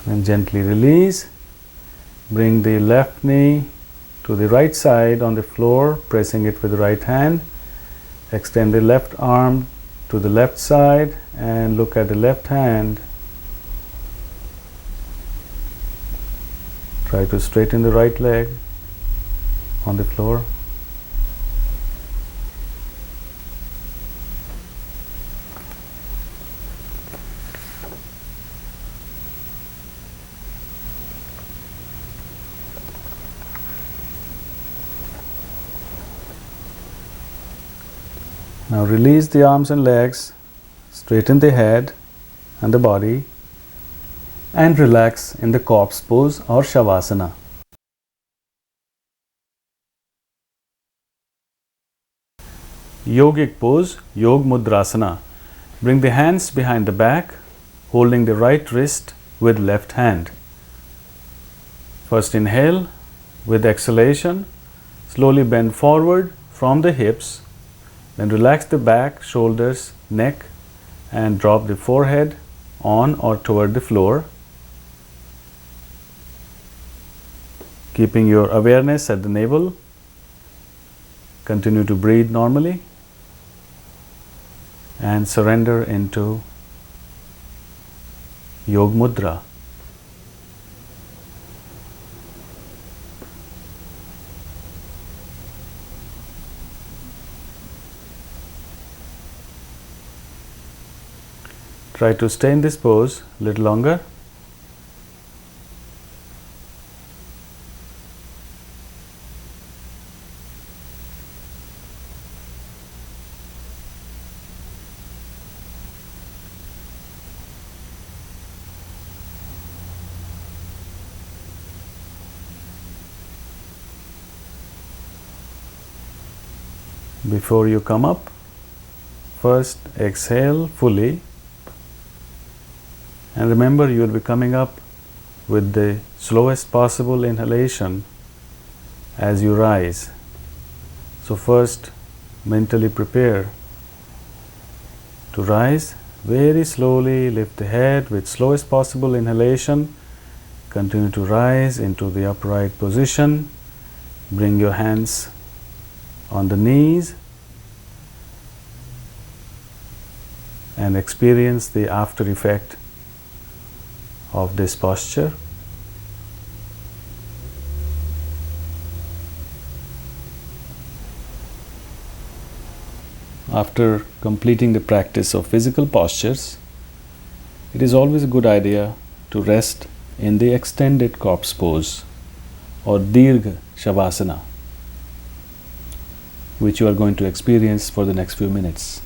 [SPEAKER 1] And gently release. Bring the left knee to the right side on the floor, pressing it with the right hand. Extend the left arm to the left side and look at the left hand. Try to straighten the right leg on the floor. Now release the arms and legs, straighten the head and the body, and relax in the corpse pose or Shavasana. Yogic pose, Yog Mudrasana. Bring the hands behind the back, holding the right wrist with left hand. First inhale, with exhalation, slowly bend forward from the hips Then relax the back, shoulders, neck, and drop the forehead on or toward the floor, keeping your awareness at the navel. Continue to breathe normally and surrender into Yoga Mudra. Try to stay in this pose a little longer. Before you come up, first exhale fully. And remember, you will be coming up with the slowest possible inhalation as you rise. So first, mentally prepare to rise. Very slowly lift the head with slowest possible inhalation. Continue to rise into the upright position. Bring your hands on the knees and experience the after effect of this posture. After completing the practice of physical postures, it is always a good idea to rest in the extended corpse pose or Dirgha Shavasana, which you are going to experience for the next few minutes.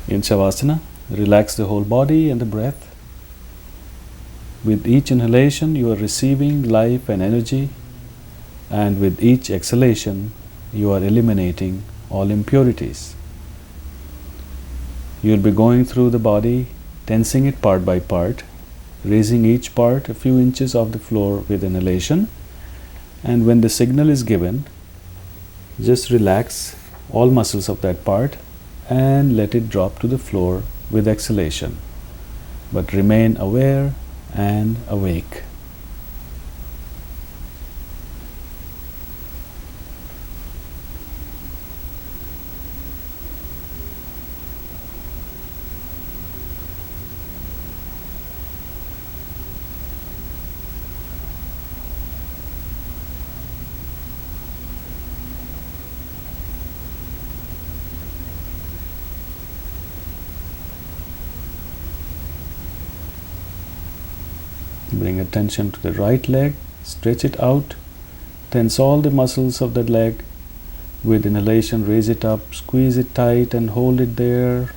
[SPEAKER 1] In Shavasana, relax the whole body and the breath. With each inhalation, you are receiving life and energy, and with each exhalation, you are eliminating all impurities. You will be going through the body, tensing it part by part, raising each part a few inches off the floor with inhalation, and when the signal is given, just relax all muscles of that part and let it drop to the floor with exhalation, but remain aware and awake. Bring attention to the right leg, stretch it out, tense all the muscles of the leg. With inhalation, raise it up, squeeze it tight and hold it there.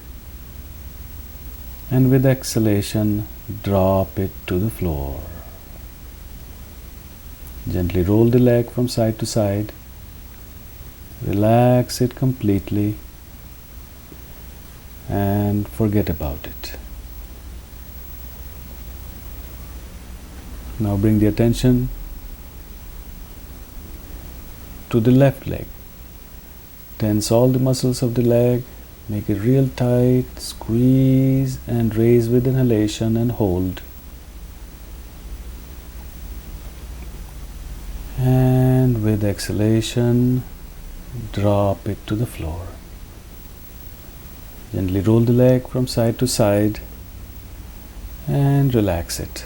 [SPEAKER 1] And with exhalation, drop it to the floor. Gently roll the leg from side to side. Relax it completely and forget about it. Now bring the attention to the left leg. Tense all the muscles of the leg, make it real tight, squeeze and raise with inhalation and hold. And with exhalation, drop it to the floor. Gently roll the leg from side to side and relax it.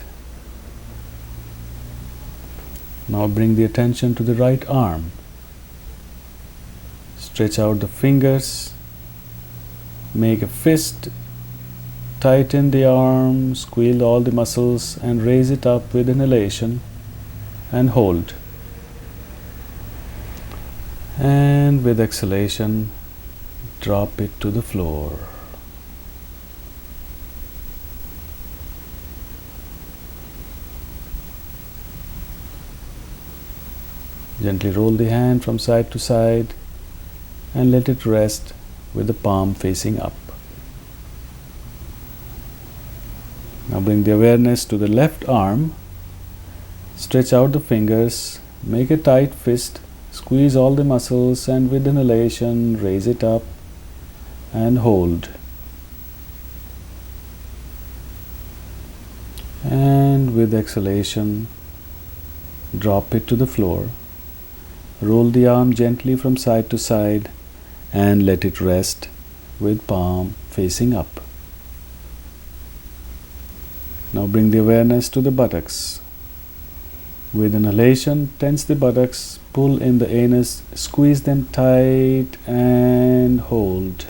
[SPEAKER 1] Now bring the attention to the right arm. Stretch out the fingers, make a fist, tighten the arm, squeeze all the muscles and raise it up with inhalation and hold. And with exhalation, drop it to the floor. Gently roll the hand from side to side and let it rest with the palm facing up. Now bring the awareness to the left arm Stretch out the fingers, make a tight fist, squeeze all the muscles, and with inhalation raise it up and hold. And with exhalation, drop it to the floor. Roll the arm gently from side to side and let it rest with palm facing up. Now bring the awareness to the buttocks. With inhalation, tense the buttocks, pull in the anus, squeeze them tight and hold.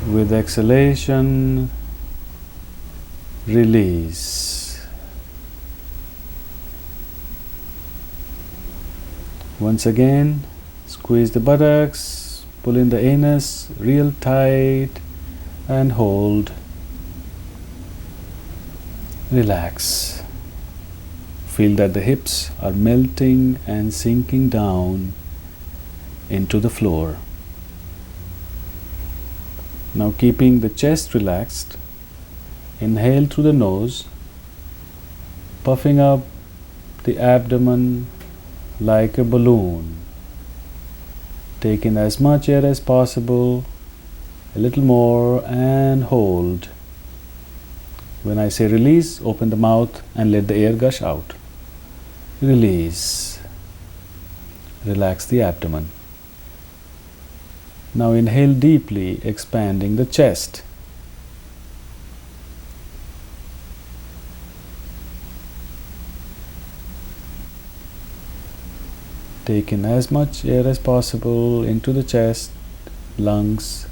[SPEAKER 1] With exhalation, release. Once again, squeeze the buttocks, pull in the anus real tight and hold. Relax. Feel that the hips are melting and sinking down into the floor. Now, keeping the chest relaxed, inhale through the nose, puffing up the abdomen like a balloon. Take in as much air as possible, a little more, and hold. When I say release, open the mouth and let the air gush out. Release. Relax the abdomen. Now inhale deeply, expanding the chest. Take in as much air as possible into the chest, lungs,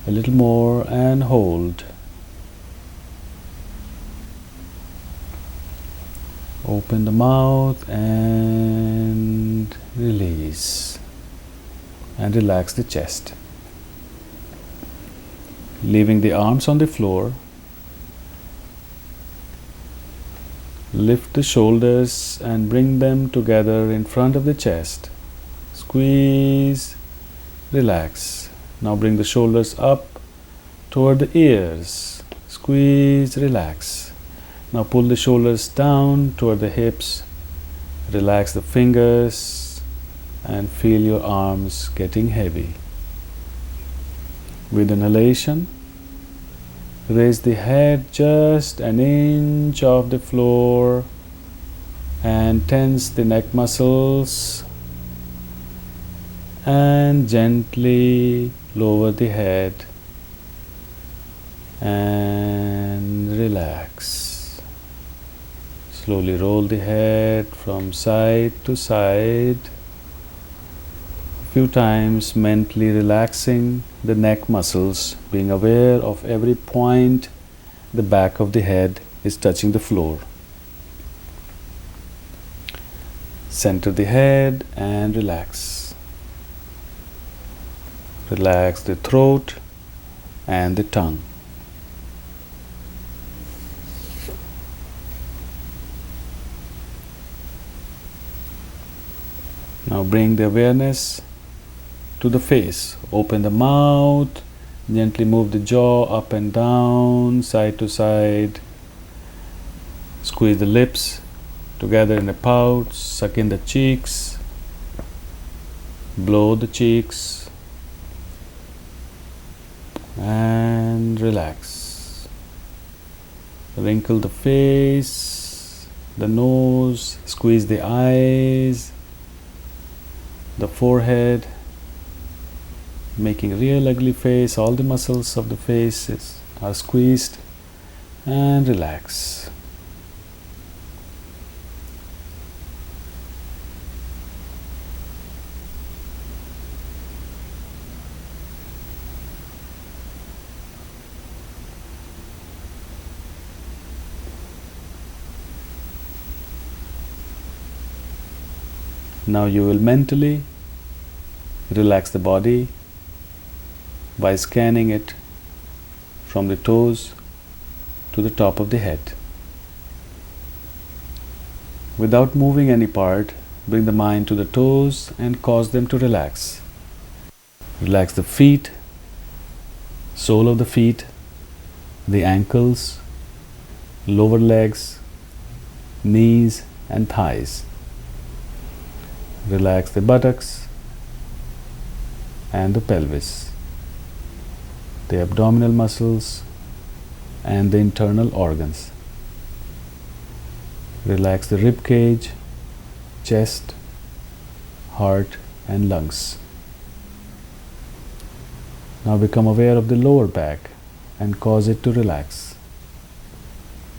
[SPEAKER 1] a little more, and hold. Open the mouth and release. And relax the chest. Leaving the arms on the floor, lift the shoulders and bring them together in front of the chest. Squeeze, relax. Now bring the shoulders up toward the ears. Squeeze, relax. Now pull the shoulders down toward the hips. Relax the fingers and feel your arms getting heavy. With inhalation, raise the head just an inch off the floor and tense the neck muscles and gently lower the head and relax. Slowly roll the head from side to side, a few times mentally relaxing the neck muscles, being aware of every point the back of the head is touching the floor. Center the head and relax. Relax the throat and the tongue. Now bring the awareness to the face. Open the mouth, gently move the jaw up and down, side to side. Squeeze the lips together in a pout, suck in the cheeks, blow the cheeks, and relax. Wrinkle the face, the nose, squeeze the eyes, the forehead, making a real ugly face. All the muscles of the face are squeezed, and relax. Now you will mentally relax the body by scanning it from the toes to the top of the head. Without moving any part, bring the mind to the toes and cause them to relax. Relax the feet, sole of the feet, the ankles, lower legs, knees and thighs. Relax the buttocks and the pelvis, the abdominal muscles and the internal organs. Relax the rib cage, chest, heart and lungs. Now become aware of the lower back and cause it to relax.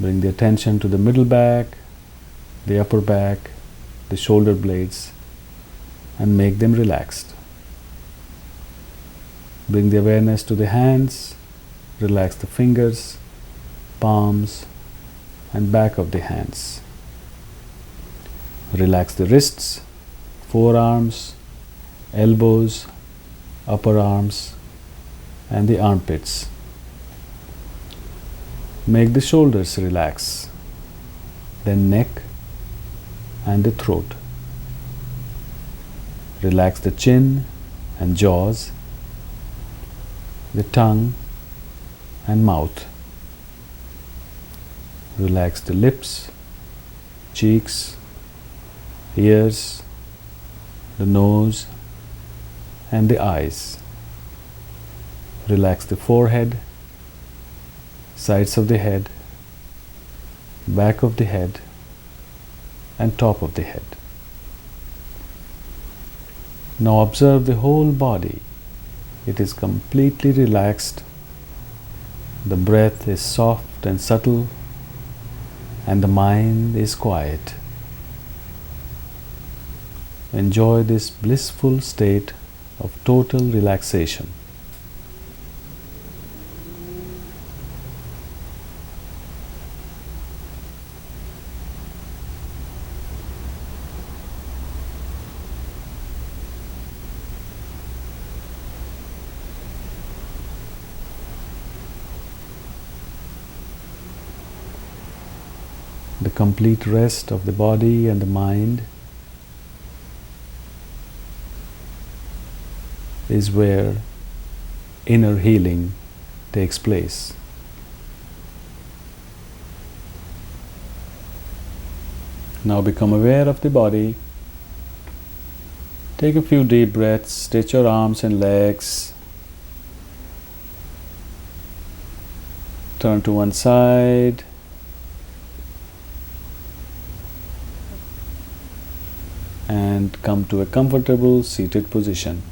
[SPEAKER 1] Bring the attention to the middle back, the upper back, the shoulder blades, and make them relaxed. Bring the awareness to the hands, relax the fingers, palms, and back of the hands. Relax the wrists, forearms, elbows, upper arms, and the armpits. Make the shoulders relax, then neck and the throat. Relax the chin and jaws, the tongue and mouth. Relax the lips, cheeks, ears, the nose and the eyes. Relax the forehead, sides of the head, back of the head and top of the head. Now observe the whole body. It is completely relaxed. The breath is soft and subtle, and the mind is quiet. Enjoy this blissful state of total relaxation. The complete rest of the body and the mind is where inner healing takes place. Now become aware of the body. Take a few deep breaths, stretch your arms and legs. Turn to one side. And come to a comfortable seated position.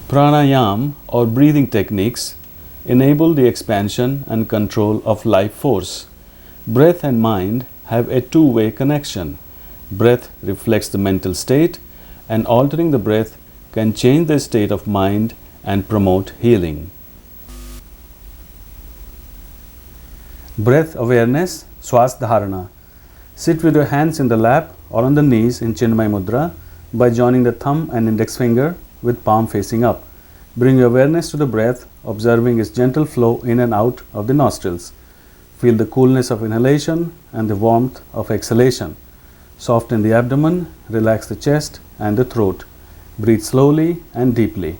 [SPEAKER 1] Pranayama or breathing techniques enable the expansion and control of life force. Breath and mind have a two-way connection. Breath reflects the mental state, and altering the breath can change the state of mind and promote healing. Breath awareness, Swas Dharana. Sit with your hands in the lap or on the knees in Chinmay Mudra by joining the thumb and index finger with palm facing up. Bring your awareness to the breath, observing its gentle flow in and out of the nostrils. Feel the coolness of inhalation and the warmth of exhalation. Soften the abdomen, relax the chest and the throat. Breathe slowly and deeply.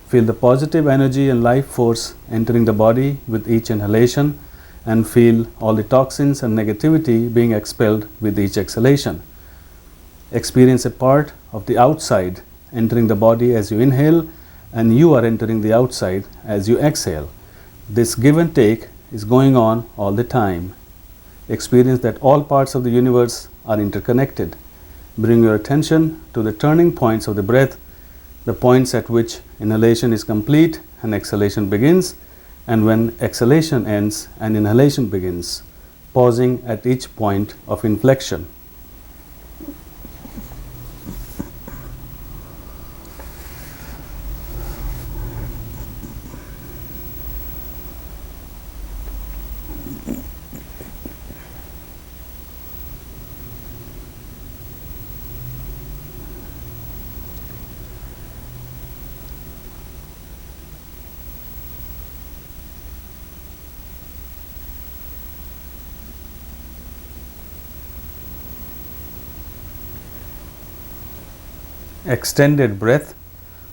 [SPEAKER 1] Feel the positive energy and life force entering the body with each inhalation, and feel all the toxins and negativity being expelled with each exhalation. Experience a part of the outside entering the body as you inhale, and you are entering the outside as you exhale. This give and take is going on all the time. Experience that all parts of the universe are interconnected. Bring your attention to the turning points of the breath, the points at which inhalation is complete and exhalation begins, and when exhalation ends and inhalation begins, pausing at each point of inflection. extended breath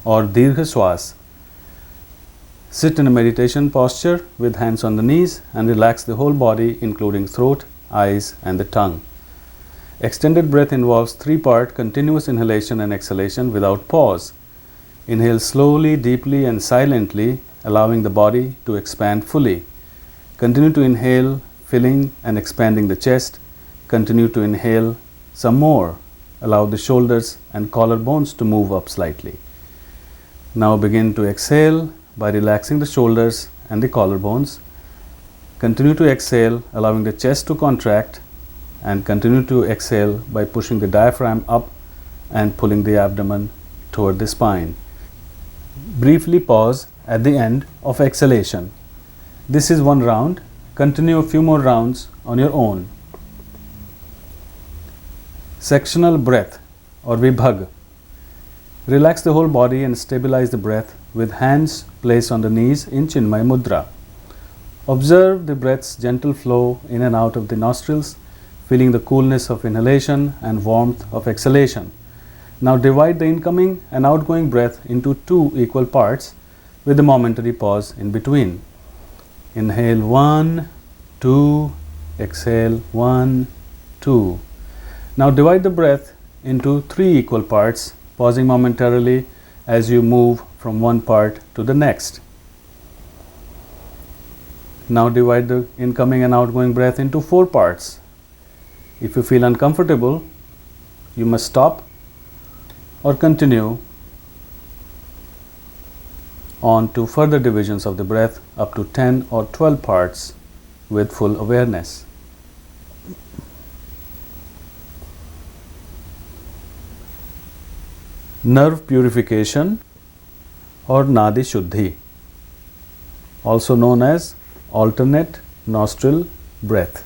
[SPEAKER 1] or Dirgha Swas. Sit in a meditation posture with hands on the knees and relax the whole body, including throat, eyes and the tongue. Extended breath involves 3-part continuous inhalation and exhalation without pause. Inhale slowly, deeply and silently, allowing the body to expand fully. Continue to inhale, filling and expanding the chest. Continue to inhale some more. Allow the shoulders and collarbones to move up slightly. Now begin to exhale by relaxing the shoulders and the collarbones. Continue to exhale, allowing the chest to contract, and continue to exhale by pushing the diaphragm up and pulling the abdomen toward the spine. Briefly pause at the end of exhalation. This is one round. Continue a few more rounds on your own. Sectional breath or Vibhag. Relax the whole body and stabilize the breath with hands placed on the knees in Chinmay Mudra. Observe the breath's gentle flow in and out of the nostrils, feeling the coolness of inhalation and warmth of exhalation. Now divide the incoming and outgoing breath into 2 equal parts with a momentary pause in between. Inhale 1, 2, exhale 1, 2. Now divide the breath into 3 equal parts, pausing momentarily as you move from one part to the next. Now divide the incoming and outgoing breath into 4 parts. If you feel uncomfortable, you must stop or continue on to further divisions of the breath up to 10 or 12 parts with full awareness. Nerve purification or Nadi Shuddhi, also known as alternate nostril breath.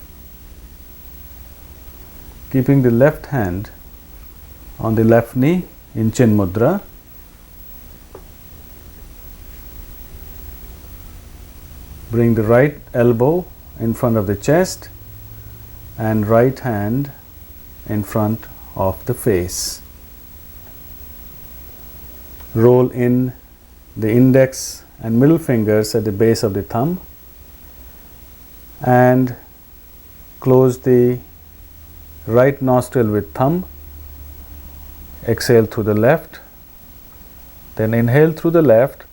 [SPEAKER 1] Keeping the left hand on the left knee in Chin Mudra, bring the right elbow in front of the chest and right hand in front of the face. Roll in the index and middle fingers at the base of the thumb and close the right nostril with thumb. Exhale through the left, then inhale through the left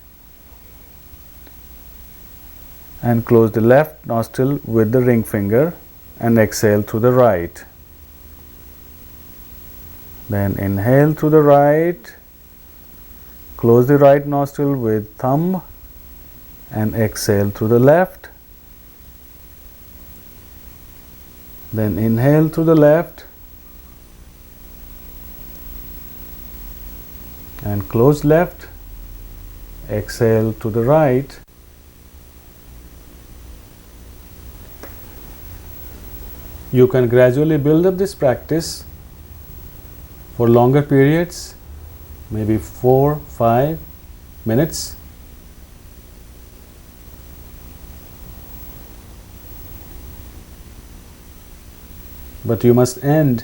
[SPEAKER 1] and close the left nostril with the ring finger and exhale through the right. Then inhale through the right, close the right nostril with thumb and exhale through the left. Then inhale through the left and close left, exhale to the right. You can gradually build up this practice for longer periods, maybe 4-5 minutes. But you must end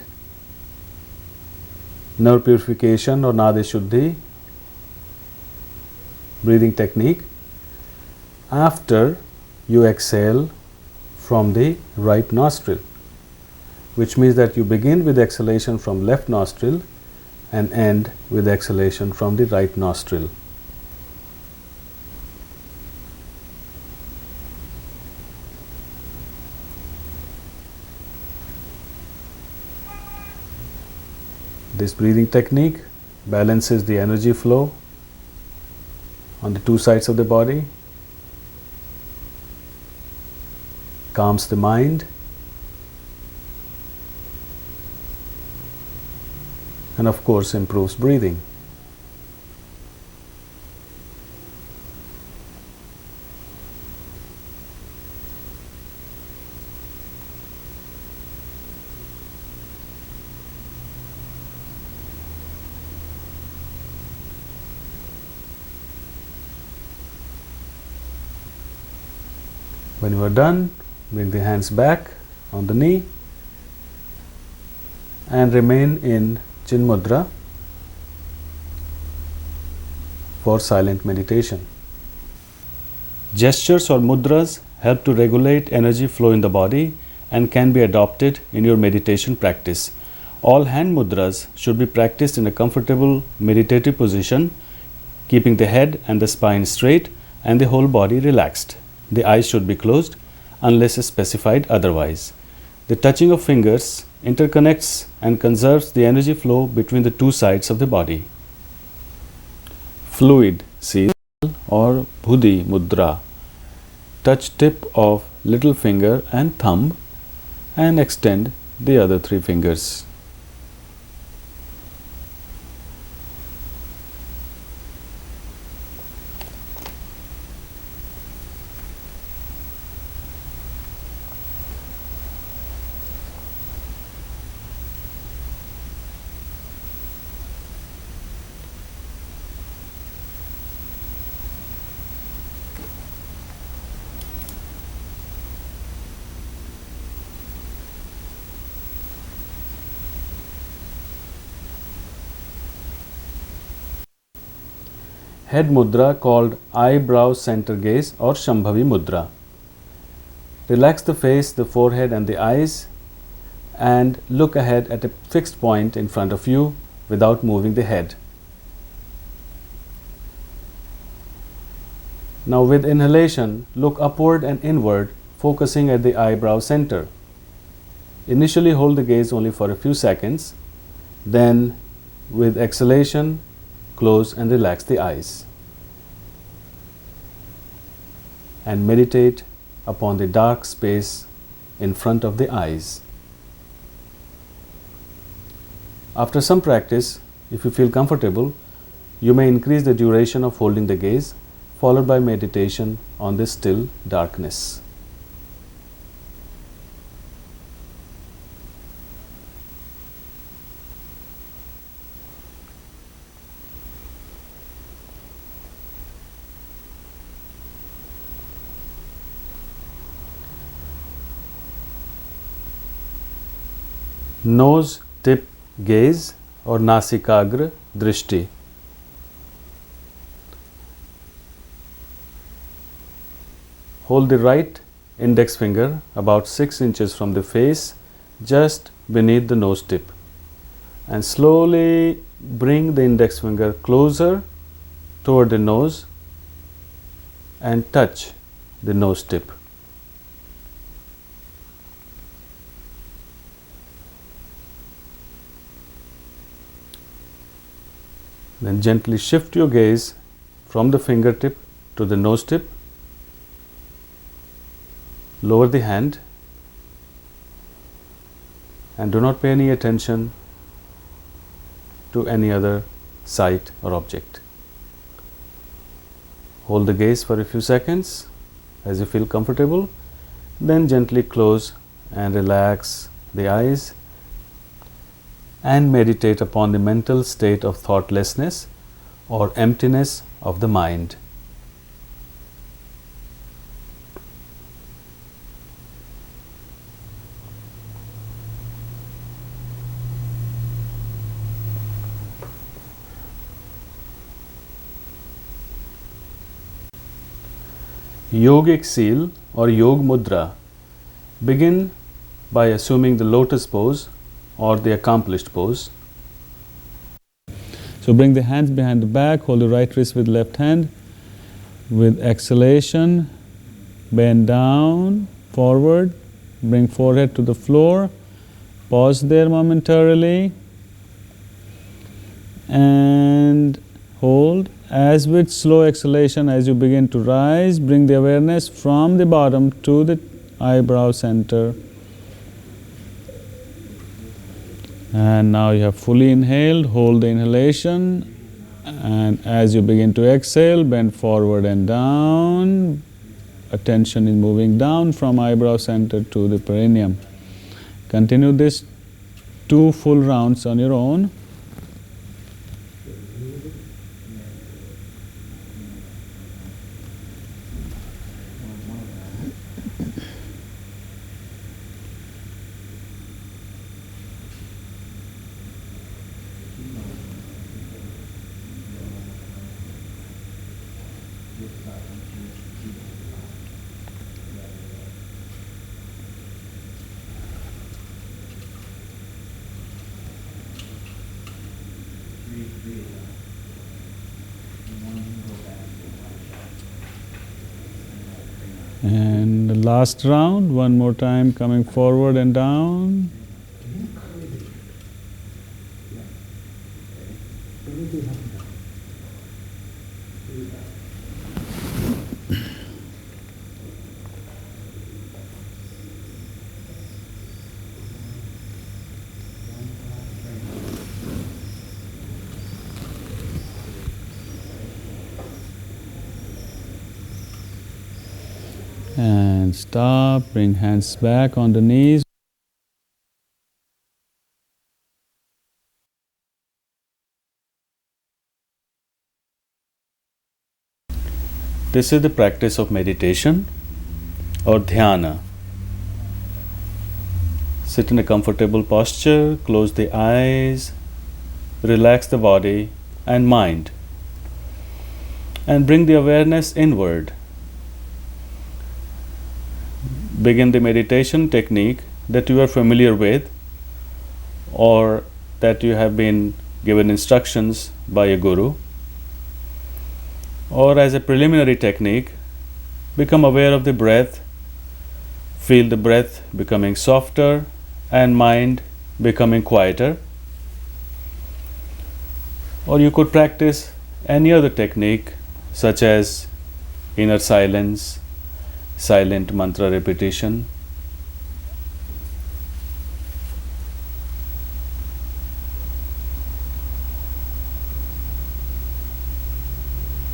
[SPEAKER 1] nerve purification or Nadi Shuddhi breathing technique after you exhale from the right nostril, which means that you begin with exhalation from left nostril and end with exhalation from the right nostril. This breathing technique balances the energy flow on the 2 sides of the body, calms the mind, and of course improves breathing. When you are done, bring the hands back on the knee and remain in Chin Mudra for silent meditation. Gestures or mudras help to regulate energy flow in the body and can be adopted in your meditation practice. All hand mudras should be practiced in a comfortable meditative position, keeping the head and the spine straight and the whole body relaxed. The eyes should be closed unless specified otherwise. The touching of fingers interconnects and conserves the energy flow between the two sides of the body. Fluid seal or Buddhi Mudra. Touch tip of little finger and thumb and extend the other three fingers. Head mudra called eyebrow center gaze or Shambhavi mudra. Relax the face, the forehead and the eyes and look ahead at a fixed point in front of you without moving the head. Now with inhalation, look upward and inward, focusing at the eyebrow center. Initially hold the gaze only for a few seconds, then with exhalation, close and relax the eyes. And meditate upon the dark space in front of the eyes. After some practice, if you feel comfortable, you may increase the duration of holding the gaze, followed by meditation on the still darkness. Nose tip gaze or Nasikagra Drishti. Hold the right index finger about 6 inches from the face, just beneath the nose tip, and slowly bring the index finger closer toward the nose and touch the nose tip. Then gently shift your gaze from the fingertip to the nose tip. Lower the hand and do not pay any attention to any other sight or object. Hold the gaze for a few seconds as you feel comfortable, then gently close and relax the eyes and meditate upon the mental state of thoughtlessness or emptiness of the mind. Yogic seal or Yog Mudra. Begin by assuming the lotus pose or the accomplished pose. So bring the hands behind the back, hold the right wrist with left hand. With exhalation, bend down, forward, bring forehead to the floor, pause there momentarily and hold. As with slow exhalation, as you begin to rise, bring the awareness from the bottom to the eyebrow center. And now you have fully inhaled, hold the inhalation, and as you begin to exhale, bend forward and down. Attention is moving down from eyebrow center to the perineum. Continue this 2 full rounds on your own. And the last round, one more time, coming forward and down. And stop, bring hands back on the knees. This is the practice of meditation or Dhyana. Sit in a comfortable posture, close the eyes, relax the body and mind, and bring the awareness inward. Begin the meditation technique that you are familiar with or that you have been given instructions by a guru. Or as a preliminary technique, become aware of the breath, feel the breath becoming softer and mind becoming quieter. Or you could practice any other technique such as inner silence, silent mantra repetition,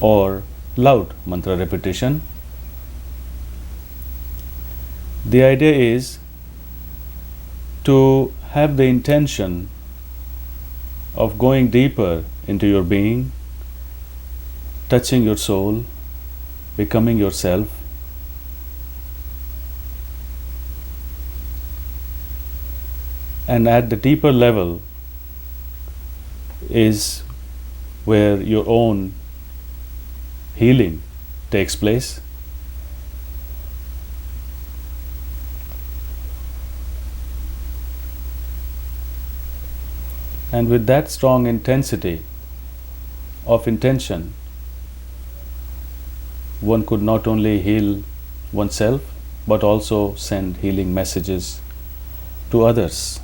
[SPEAKER 1] or loud mantra repetition. The idea is to have the intention of going deeper into your being, touching your soul, becoming yourself. And at the deeper level is where your own healing takes place. And with that strong intensity of intention, one could not only heal oneself but also send healing messages to others.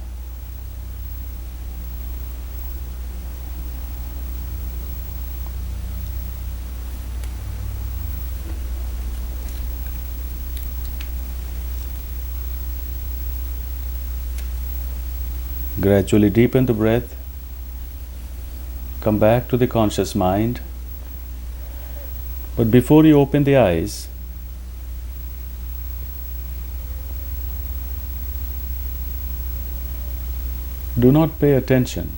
[SPEAKER 1] Gradually deepen the breath, come back to the conscious mind. But before you open the eyes, do not pay attention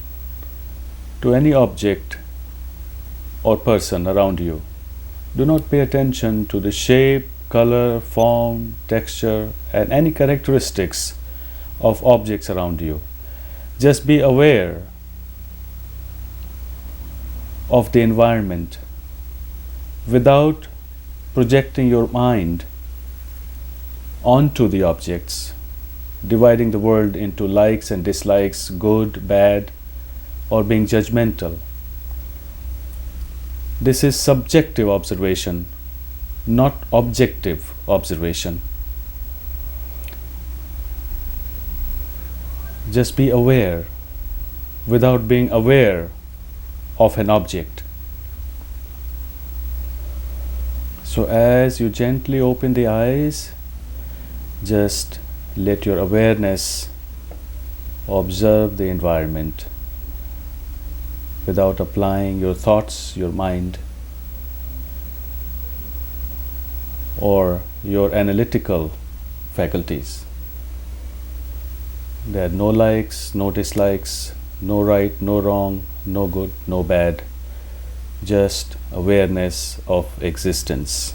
[SPEAKER 1] to any object or person around you. Do not pay attention to the shape, color, form, texture, and any characteristics of objects around you. Just be aware of the environment without projecting your mind onto the objects, dividing the world into likes and dislikes, good, bad, or being judgmental. This is subjective observation, not objective observation. Just be aware without being aware of an object. So as you gently open the eyes, just let your awareness observe the environment without applying your thoughts, your mind, or your analytical faculties. There are no likes, no dislikes, no right, no wrong, no good, no bad, just awareness of existence.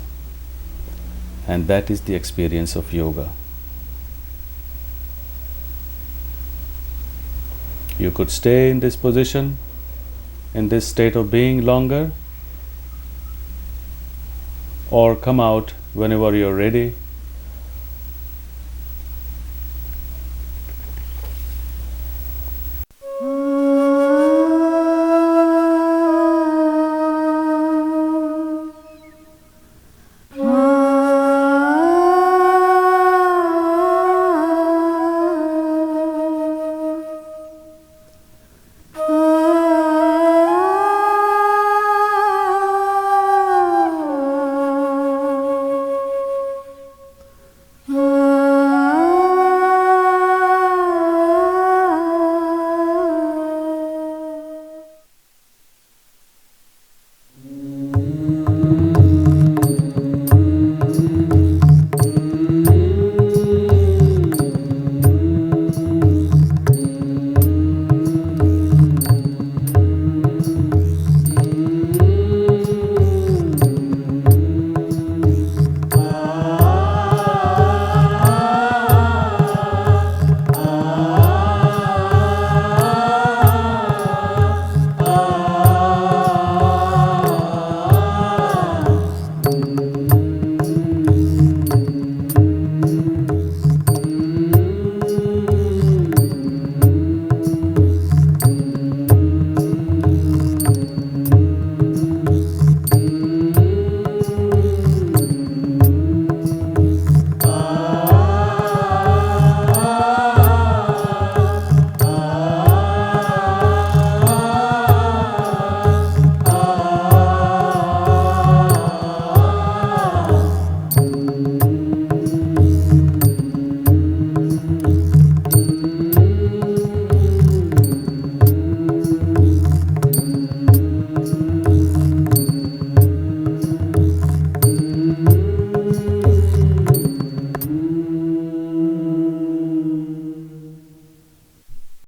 [SPEAKER 1] And that is the experience of yoga. You could stay in this position, in this state of being longer, or come out Whenever you're ready,